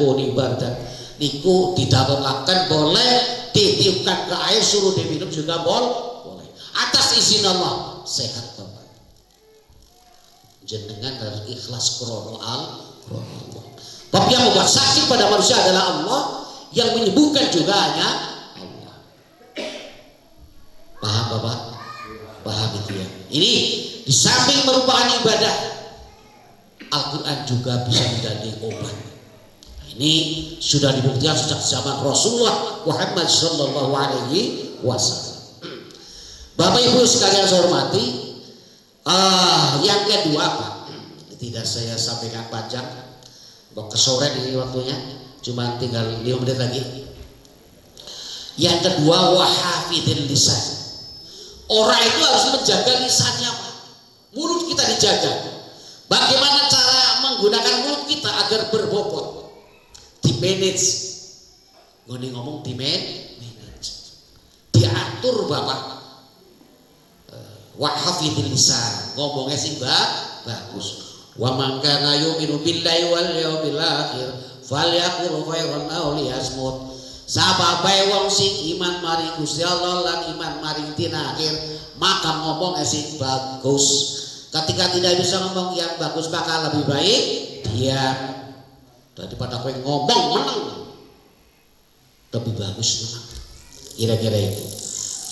niku didapatkan boleh, ditiupkan ke air suruh diminum juga boleh. Atas izin Allah sehat Bapak. Jenengan harus ikhlas krono Allah. Tapi yang membuat sakit pada manusia adalah Allah, yang menyembuhkan juga hanya Allah. Paham Bapak? Paham itu ya. Ini di samping merupakan ibadah, Al-Quran juga bisa menjadi obat. Ini sudah dibuktikan sejak zaman Rasulullah Muhammad Sallallahu Alaihi Wasallam. Bapak Ibu sekalian saya hormati, yang kedua Pak, tidak saya sampaikan panjang, mau ke sore ini waktunya, cuma tinggal 5 menit lagi. Yang kedua, wahafidil lisan. Orang itu harus menjaga lisannya Pak. Mulut kita dijaga. Bagaimana cara menggunakan mulut kita agar berbobot? Di manage. Ngomong di manage. Diatur Bapak. Wahafidil lisan. Ngomongnya sih bagus. Wa man kana yu'minu billahi wal yawmil akhir falyaqul khairan aw liyasmut. Sababe wong sing iman maring Gusti Allah lan iman maring dina akhir, maka ngomong sing bagus. Ketika tidak bisa ngomong yang bagus, maka lebih baik diam daripada kowe ngomong menang. Lebih bagus menang. Kira-kira itu.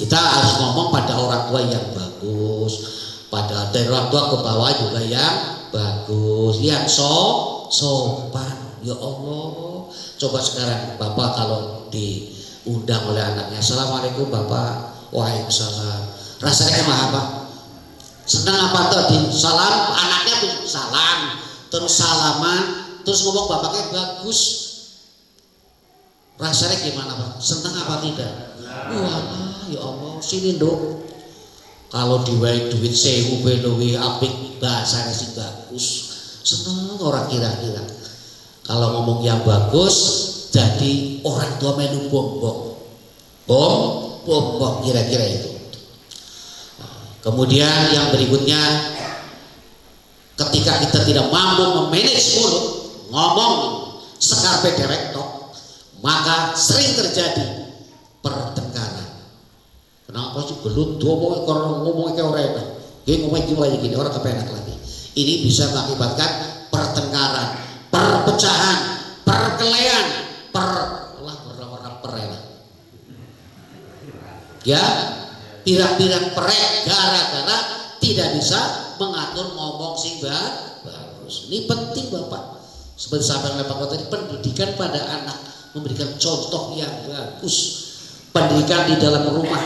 Kita harus ngomong pada orang tua yang bagus, pada dari orang tua ke bawah juga yang bagus, yang sopan. Ya Allah, coba sekarang Bapak kalau diundang oleh anaknya, Assalamualaikum Bapak. Waalaikumsalam. Rasanya gimana Pak? Senang apa tuh? Salam, anaknya tuh salam, terus salaman, terus ngomong bapaknya bagus. Rasanya gimana Pak? Senang apa tidak? Wah, ya Allah, sini dong. Kalau diwai duit 1000 belowi apik, bahasanya sih bagus. Senang orang kira-kira. Kalau ngomong yang bagus, jadi orang tua melu bombong kira-kira itu. Kemudian yang berikutnya, ketika kita tidak mampu memanage mulut, ngomong sekarpe dewek tok, maka sering terjadi pertengkaran. Kenapa sih gelut ngomong kalau ngomong kayak orang enak, dia ngomong gini orang kepenak lagi. Ini bisa mengakibatkan pertengkaran, perpecahan, perkelahian, ya, pirang-pirang perek gara-gara tidak bisa mengatur ngomong sing bagus. Ini penting Bapak. Seperti sampaikan oleh Pak Kota tadi, pendidikan pada anak, memberikan contoh yang bagus. Pendidikan di dalam rumah,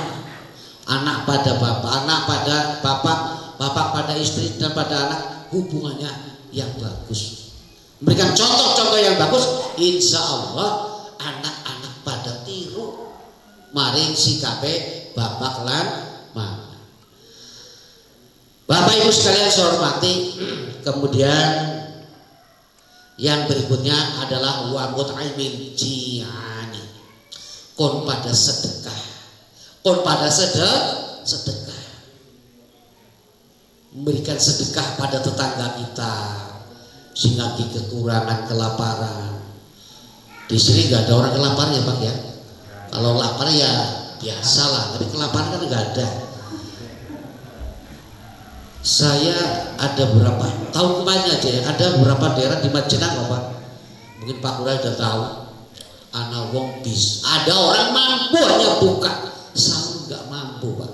anak pada bapak, anak pada bapak, bapak pada istri dan pada anak, hubungannya yang bagus. Memberikan contoh-contoh yang bagus, insya Allah anak-anak pada tiru maring sikape bapak lan mama. Bapak Ibu sekalian saya hormati. Kemudian yang berikutnya adalah wa mut'imil ji'ani. Kon pada sedekah. Kon pada sedekah. Memberikan sedekah pada tetangga kita sing lagi kekurangan, kelaparan. Di sini nggak ada orang kelaparan ya Pak ya. Kalau lapar ya biasalah, tapi kelaparan kan nggak ada. Saya ada berapa tahun kemarin aja ya, ada beberapa daerah di Majenang Pak. Mungkin Pak Lurah sudah tahu. Ana wong bis. Ada orang mampu hanya buka, sahur nggak mampu Pak.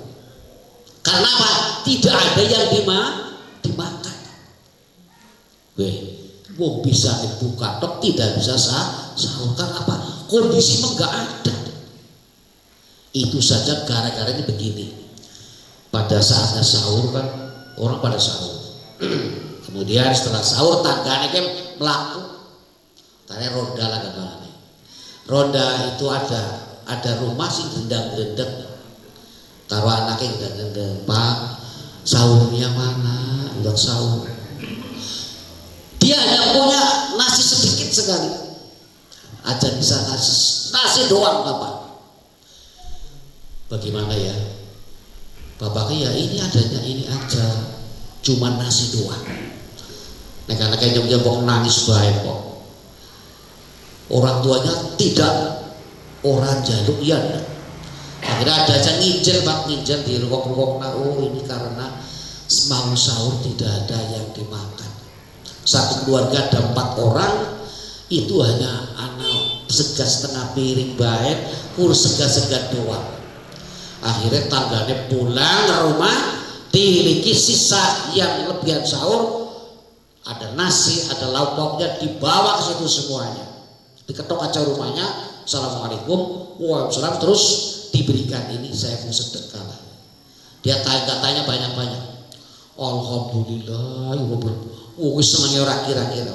Karena apa? Tidak ada yang dimakan. Weh, wong bisa dibuka, tok tidak bisa sahur. Karena apa? Kondisi nggak ada. Itu saja gara-garanya begini. Pada saatnya sahur kan orang pada sahur. Kemudian setelah sahur tanggane kan melaku. Tanya ronda lah gambarnya. Ronda itu ada rumah sih gendang-gendeng. Taruh anaknya gendang-gendeng. Pak, sahurnya mana? Udah sahur. Dia hanya punya nasi sedikit sekali. Aja bisa nasi doang Bapak. Bagaimana ya? Bapaknya ya ini adanya ini aja. Cuma nasi doang. Nek-nek yang kok nangis baik kok. Orang tuanya tidak orang jaluk ya. Akhirnya ada aja ngijil Pak, ngijil di rukuk-rukuk. Oh ini karena mau sahur tidak ada yang dimakan. Satu keluarga ada 4 orang, itu hanya anak segas setengah piring baik, kurus segas-segas doang. Akhirnya tangganya pulang ke rumah, diliki sisa yang lebihan sahur, ada nasi, ada lauk pauknya dibawa ke situ semuanya. Diketok kaca rumahnya, assalamualaikum, waalaikumsalam, terus diberikan ini saya mau sedekah. Dia tanya banyak-banyak. Alhamdulillah, senangnya orang kira-kira.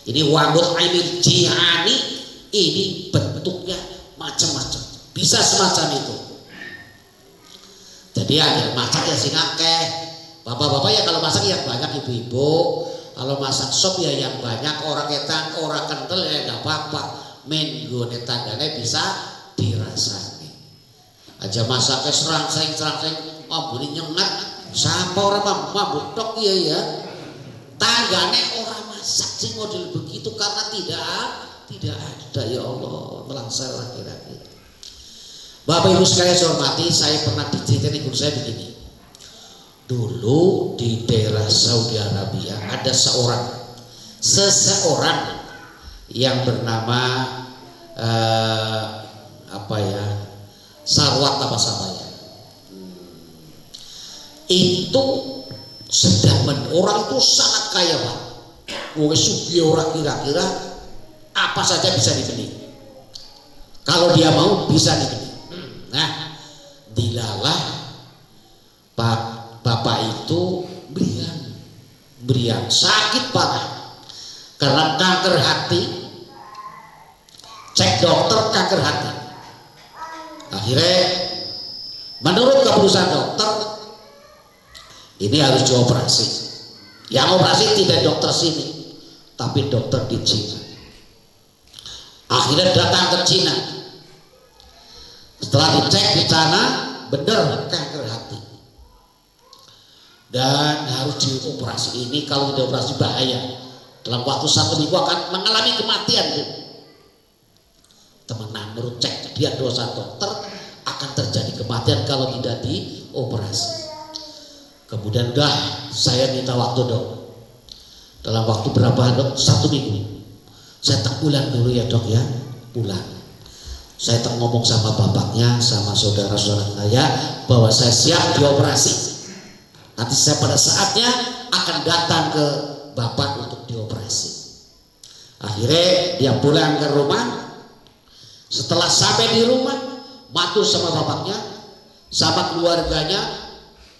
Ini wabut aimil jihani, ini bentuknya macam-macam, bisa semacam itu. Jadi akhir masak ya singake. Bapak-bapak ya kalau masak yang banyak, ibu-ibu kalau masak sop ya yang banyak, orang ketang, orang kental ya nggak apa-apa. Minggu tangganya bisa dirasani. Aja masaknya serang-sering, ambune nyengat, sampai orang mabuk tok ya. Tangganya orang masak sih model begitu karena tidak ada ya Allah melangsar kira-kira. Bapak Ibu sekalian saya hormati, saya pernah diceritain guru saya begini. Dulu di daerah Saudi Arabia ada seseorang yang bernama Sarwat apa samanya. Itu sedang orang itu sangat kaya Pak. Wong sugih orang kira-kira apa saja bisa dibeli. Kalau dia mau bisa dibeli. Nah, dilalah bapak itu beriang sakit parah karena kanker hati. Cek dokter kanker hati. Akhirnya menurut keputusan dokter ini harus dioperasi. Yang operasi tidak dokter sini, tapi dokter di Cina. Akhirnya datang ke Cina. Setelah dicek di sana, benar kanker hati. Dan harus dioperasi. Ini kalau tidak operasi bahaya. Dalam waktu 1 minggu akan mengalami kematian. Teman-teman, menurut cek dia dosa dokter akan terjadi kematian kalau tidak dioperasi. Kemudian saya minta waktu dok. Dalam waktu berapa dok? 1 minggu. Saya tak pulang dulu ya dok ya, pulang. Saya tak ngomong sama bapaknya, sama saudara-saudara saya bahwa saya siap dioperasi. Nanti saya pada saatnya akan datang ke bapak untuk dioperasi. Akhirnya dia pulang ke rumah. Setelah sampai di rumah, matur sama bapaknya, sama keluarganya,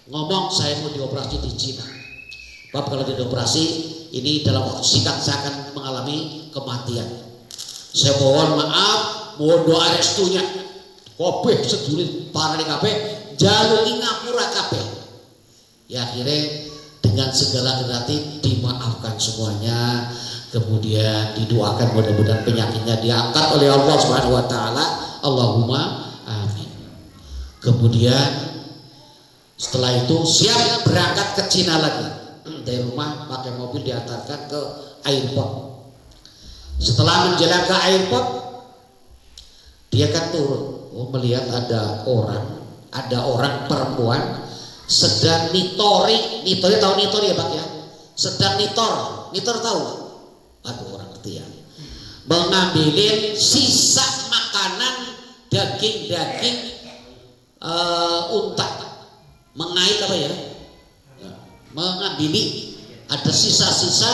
ngomong saya mau dioperasi di Cina. Bapak kalau dioperasi ini dalam waktu singkat saya akan mengalami kematian. Saya mohon maaf, mohon doa restunya. Kabeh sedulur para kabeh jaluk ngapura kabeh. Ya akhirnya dengan segala hati dimaafkan semuanya. Kemudian didoakan mudah-mudahan penyakitnya diangkat oleh Allah Subhanahu wa taala. Allahumma amin. Kemudian setelah itu siap berangkat ke Cina lagi. Dari rumah pakai mobil diantarkan ke airport. Setelah menjalan ke airport, dia kan turun. Melihat ada orang perempuan sedang nitori tahu nitori ya Pak ya? Sedang nitor tahu? Aduh orang ngerti ya. mengambilin sisa makanan daging-daging unta, mengait apa ya, mengambil ada sisa-sisa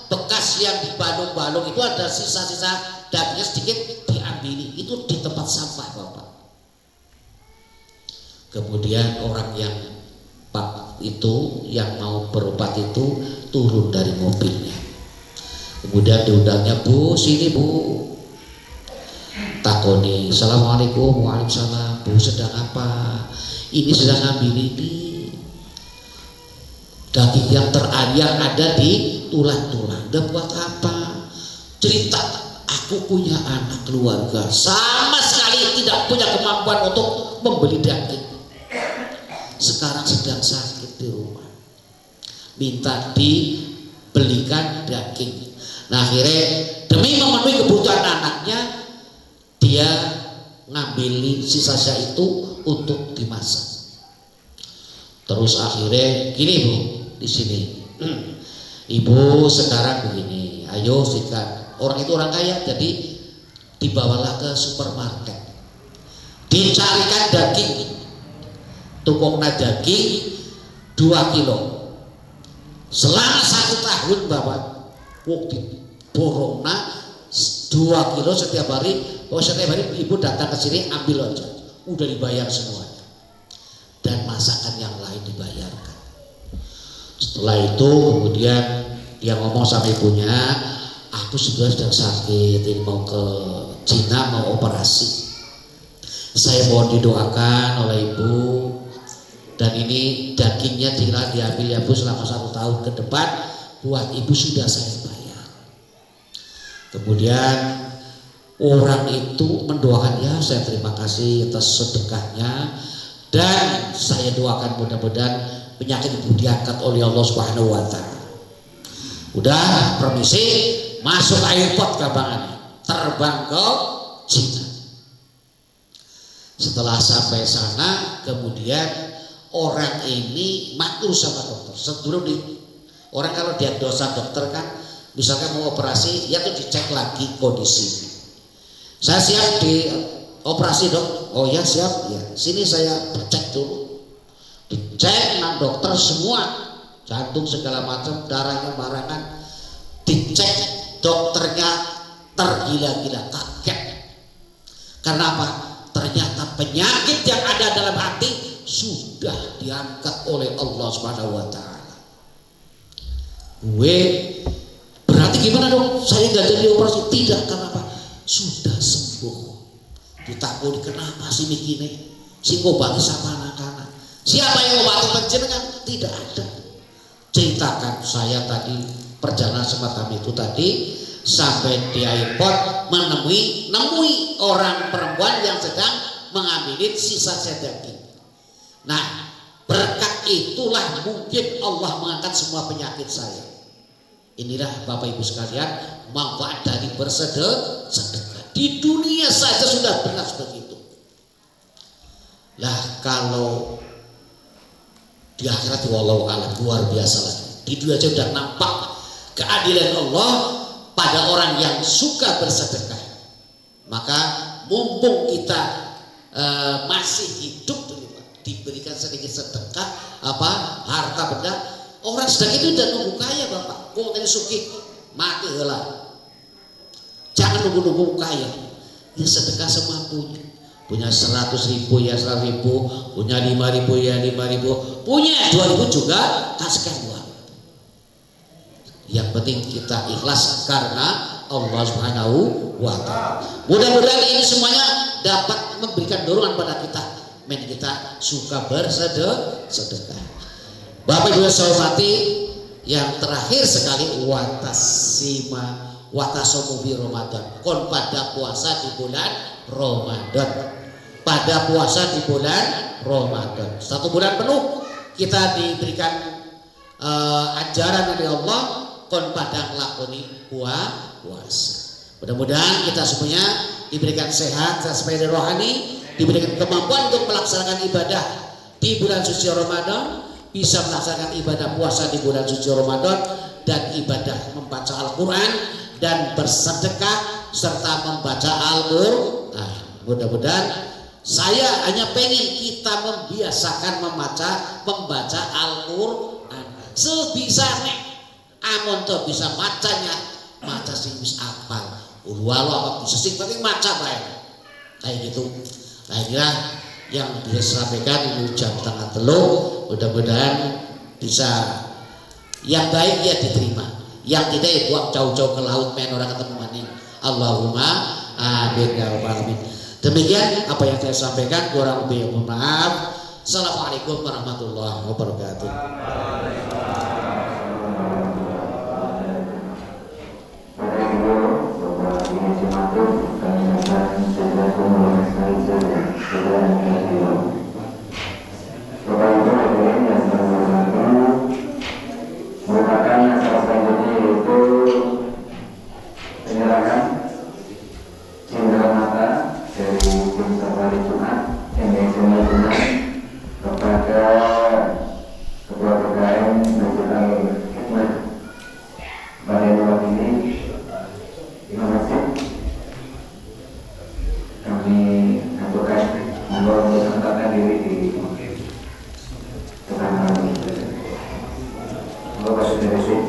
bekas yang dibalung-balung itu, ada sisa-sisa dagingnya sedikit diambil, itu di tempat sampah Bapak. Kemudian orang yang Pak itu yang mau berobat itu turun dari mobilnya, kemudian diundangnya, Bu sini Bu, takoni, Assalamualaikum. Waalaikumsalam. Bu sedang apa? Ini sedang ambil ini daging yang teranyar ada di tulang-tulang. Dan buat apa? Cerita, aku punya anak keluarga sama sekali tidak punya kemampuan untuk membeli daging. Sekarang sedang sakit di rumah, minta dibelikan daging. Nah akhirnya demi memenuhi kebutuhan anaknya, dia ngambilin sisa-sisa itu untuk dimasak. Terus akhirnya gini Bu, di sini, Ibu sekarang begini, ayo sikat. Orang itu orang kaya, jadi dibawalah ke supermarket, dicarikan daging, tukokna daging 2 kilo. Selama 1 tahun Bapak, waktu borongna 2 kilo setiap hari. Setiap hari ibu datang ke sini ambil aja, udah dibayar semuanya, dan masakan yang lain dibayarkan. Setelah itu kemudian dia ngomong sama ibunya, aku sudah sedang sakit, ini mau ke Cina, mau operasi, saya mohon didoakan oleh ibu, dan ini dagingnya diambil ya Bu selama 1 tahun ke depan, buat ibu sudah saya bayar. Kemudian orang itu mendoakan, ya saya terima kasih atas sedekahnya, dan saya doakan mudah-mudahan penyakit ibu diangkat oleh Allah Subhanahu wa Ta'ala. Udah permisi, masuk airport gabangan, terbang ke Cina. Setelah sampai sana, kemudian orang ini matur sama dokter. Sebelum orang kalau diagnosa dokter kan, misalkan mau operasi, ya tuh dicek lagi kondisi. Saya siap di operasi Dok. Oh ya siap ya. Sini saya cek dulu. Dicek dengan dokter semua, jantung segala macam, darahnya barangan, dicek. Dokternya tergila-gila, kaget. Karena apa? Ternyata penyakit yang ada dalam hati sudah diangkat oleh Allah Subhanahu wa Ta'ala. Berarti gimana dong? Saya nggak jadi operasi? Tidak, karena apa? Sudah sembuh. Ditakoni kenapa sih begini? Si ngobati sama anak-anak. Siapa yang ngobati panjenengan? Tidak ada. Ceritakan saya tadi perjalanan semacam itu tadi, sampai di airport menemui orang perempuan yang sedang mengambil sisa daging. Nah, berkat itulah mungkin Allah mengangkat semua penyakit saya. Inilah Bapak Ibu sekalian manfaat dari bersedekah. Di dunia saja sudah benar begitu. Lah kalau di akhirat wallahu a'lam luar biasa lagi. Di dunia saja sudah nampak keadilan Allah pada orang yang suka bersedekah. Maka mumpung kita masih hidup diberikan sedikit sedekah harta benda. Orang sedang itu udah nunggu kaya Bapak, kok tadi sugih mati heula. Jangan nunggu kaya, ya sedekah semampunya. Punya 100.000 ya 100.000, punya 5.000 ya 5.000, punya 2.000 juga kasihkan uang. Yang penting kita ikhlas karena Allah Subhanahu wa Ta'ala. Mudah-mudahan ini semuanya dapat memberikan dorongan pada kita, kita suka bersedekah. Bapak Ibu saya hormati, yang terakhir sekali watasomu fi Ramadan. Kon pada puasa di bulan Ramadan. Pada puasa di bulan Ramadan. 1 bulan penuh kita diberikan ajaran dari Allah, kon pada nglakoni puasa. Mudah-mudahan kita semuanya diberikan sehat, sepeda rohani, diberikan kemampuan untuk melaksanakan ibadah di bulan suci Ramadan, bisa melaksanakan ibadah puasa di bulan suci Ramadan, dan ibadah membaca Al-Quran dan bersedekah serta membaca Al-Qur'an. Nah, mudah-mudahan saya hanya pengen kita membiasakan membaca Al-Qur'an sebisa nek amun to bisa macanya maca sing wis apal ulwalo apa bisa sing penting maca bae kayak gitu. Nah inilah yang bisa sampaikan ini jam 2:30. Mudah-mudahan bisa yang baik ya diterima, yang tidak ya buang jauh-jauh ke laut main orang ketemu maning. Allahumma amin ya rabbal alamin. Demikian apa yang saya sampaikan, kurang lebih mohon maaf. Assalamualaikum warahmatullahi wabarakatuh. merupakan acara selanjutnya yaitu penyerahan cindera mata dari tim safari Jumat Indonesia Jumat kepada Ketua PKM Nasional Hikmat Badan Wakili Imam Masjid. Kami aturkan mohon untuk tempatkan diri di depan kami. Terima kasih.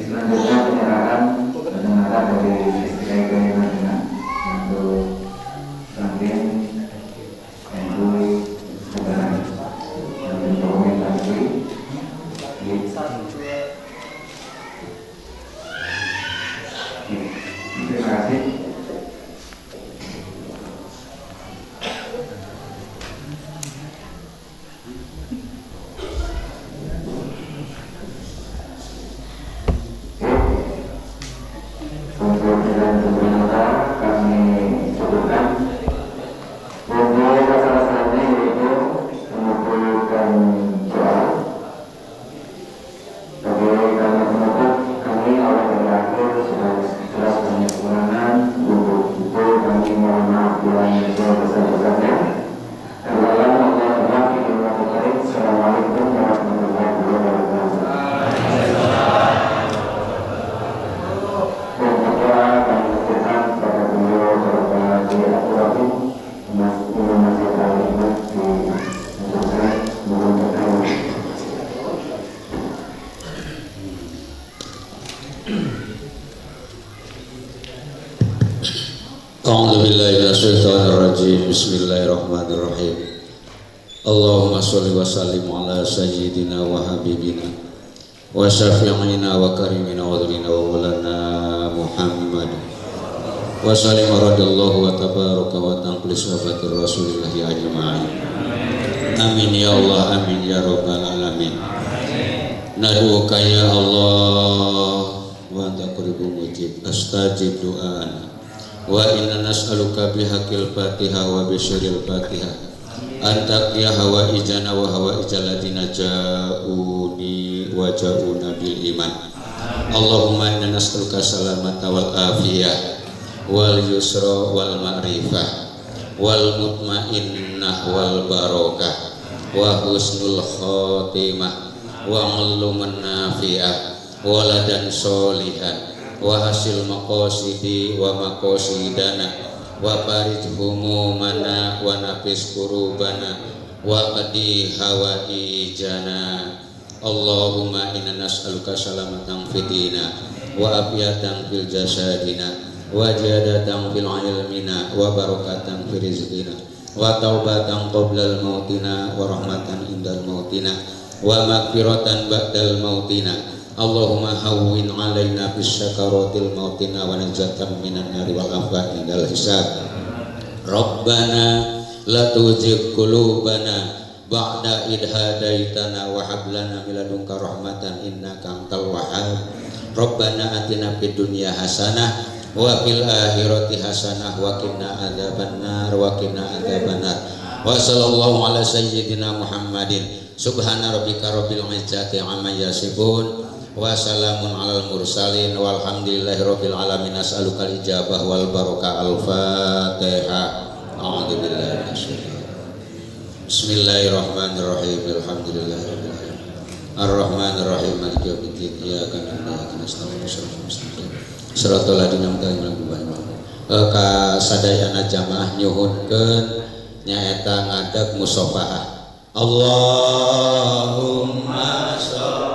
Selanjutnya penyerahan dari Istri Madinah untuk Rantin MUI Sebenarnya yang mendominasi terima kasih. Untuk jalan sebenarnya kami cukupkan. Untuk masalah selanjutnya yaitu mengumpulkan doa. Bagi kami penutup, kami awal dari akhir sudah jelas banyak kekurangan. Untuk itu kami mohon maaf yang sebesar-besarnya. Assalamualaikum warahmatullahi wabarakatuh. A'udzubillahi minasyaitonirrajim. Bismillahirrahmanirrahim. Allahumma sholli wa sallim ala sayyidina wa habibina wa syafi'ina wa karimina wa dhurina wa maulana Muhammad wa sallim radallahu wa tabaraka wa ta'ala sahabatir rasulillahi ajma'in. Amin ya Allah, amin ya rabbal alamin. Nad'uka ya Allah wa anta qaribun mujib astajib du'ana wa inna nas'aluka bihaqqil Fatihah wa bisyaril Fatihah anta ya hawa ijana wa hawa ijal ladina ja'uni wa ja'una bil iman. Allahumma inna nas'aluka salamata wal afiyah wal yusra wal ma'rifah wal mutmainnah wal barakah wa husnul khotimah wa maluman nafi'ah waladan solihan wa hasil maqasidi wa maqasidana wa farij humumana wa nafis kurubana wa qadi hawaijana. Allahumma inna nas'aluka salamatan fid dina wa afiyatan fil jasadina wa ziyadatan fil ilmina wa barakatan fil rizqina wa taubatan qoblal mautina wa rahmatan indal mautina wa maghfiratan ba'dal mautina. Allahumma hawwin alaina bis sakaratil mautina wa najatan minan nari wal afati indal hisab. Rabbana la tuzigh qulubana ba'da idh hadaitana wa hab lana min ladunka rahmatan innaka antal wahhab. Rabbana atina fid dunya hasanah wa fil akhirati hasanah wa qina adzabannar wa qina adzabannar. Wa sallallahu ala sayyidina Muhammadin subhana rabbika rabbil izzati amma yasifun wa salamun alal mursalin walhamdulillahi rabbil alamin. As'alukal ijabah wal barakah. Al-Fatihah. A'udzu billahi minasyaitonir. Bismillahirrahmanirrahim. Alhamdulillahirabbil alamin. Ar-Rahmanir-Rahim. Maliki yaumiddin. Iyyaka na'budu wa iyyaka nasta'in. Shiratal ladzina an'amta 'alaihim. Ka sadayana jamaah nyuhunkeun nyaeta ngadeg musafahah. Allahumma sholli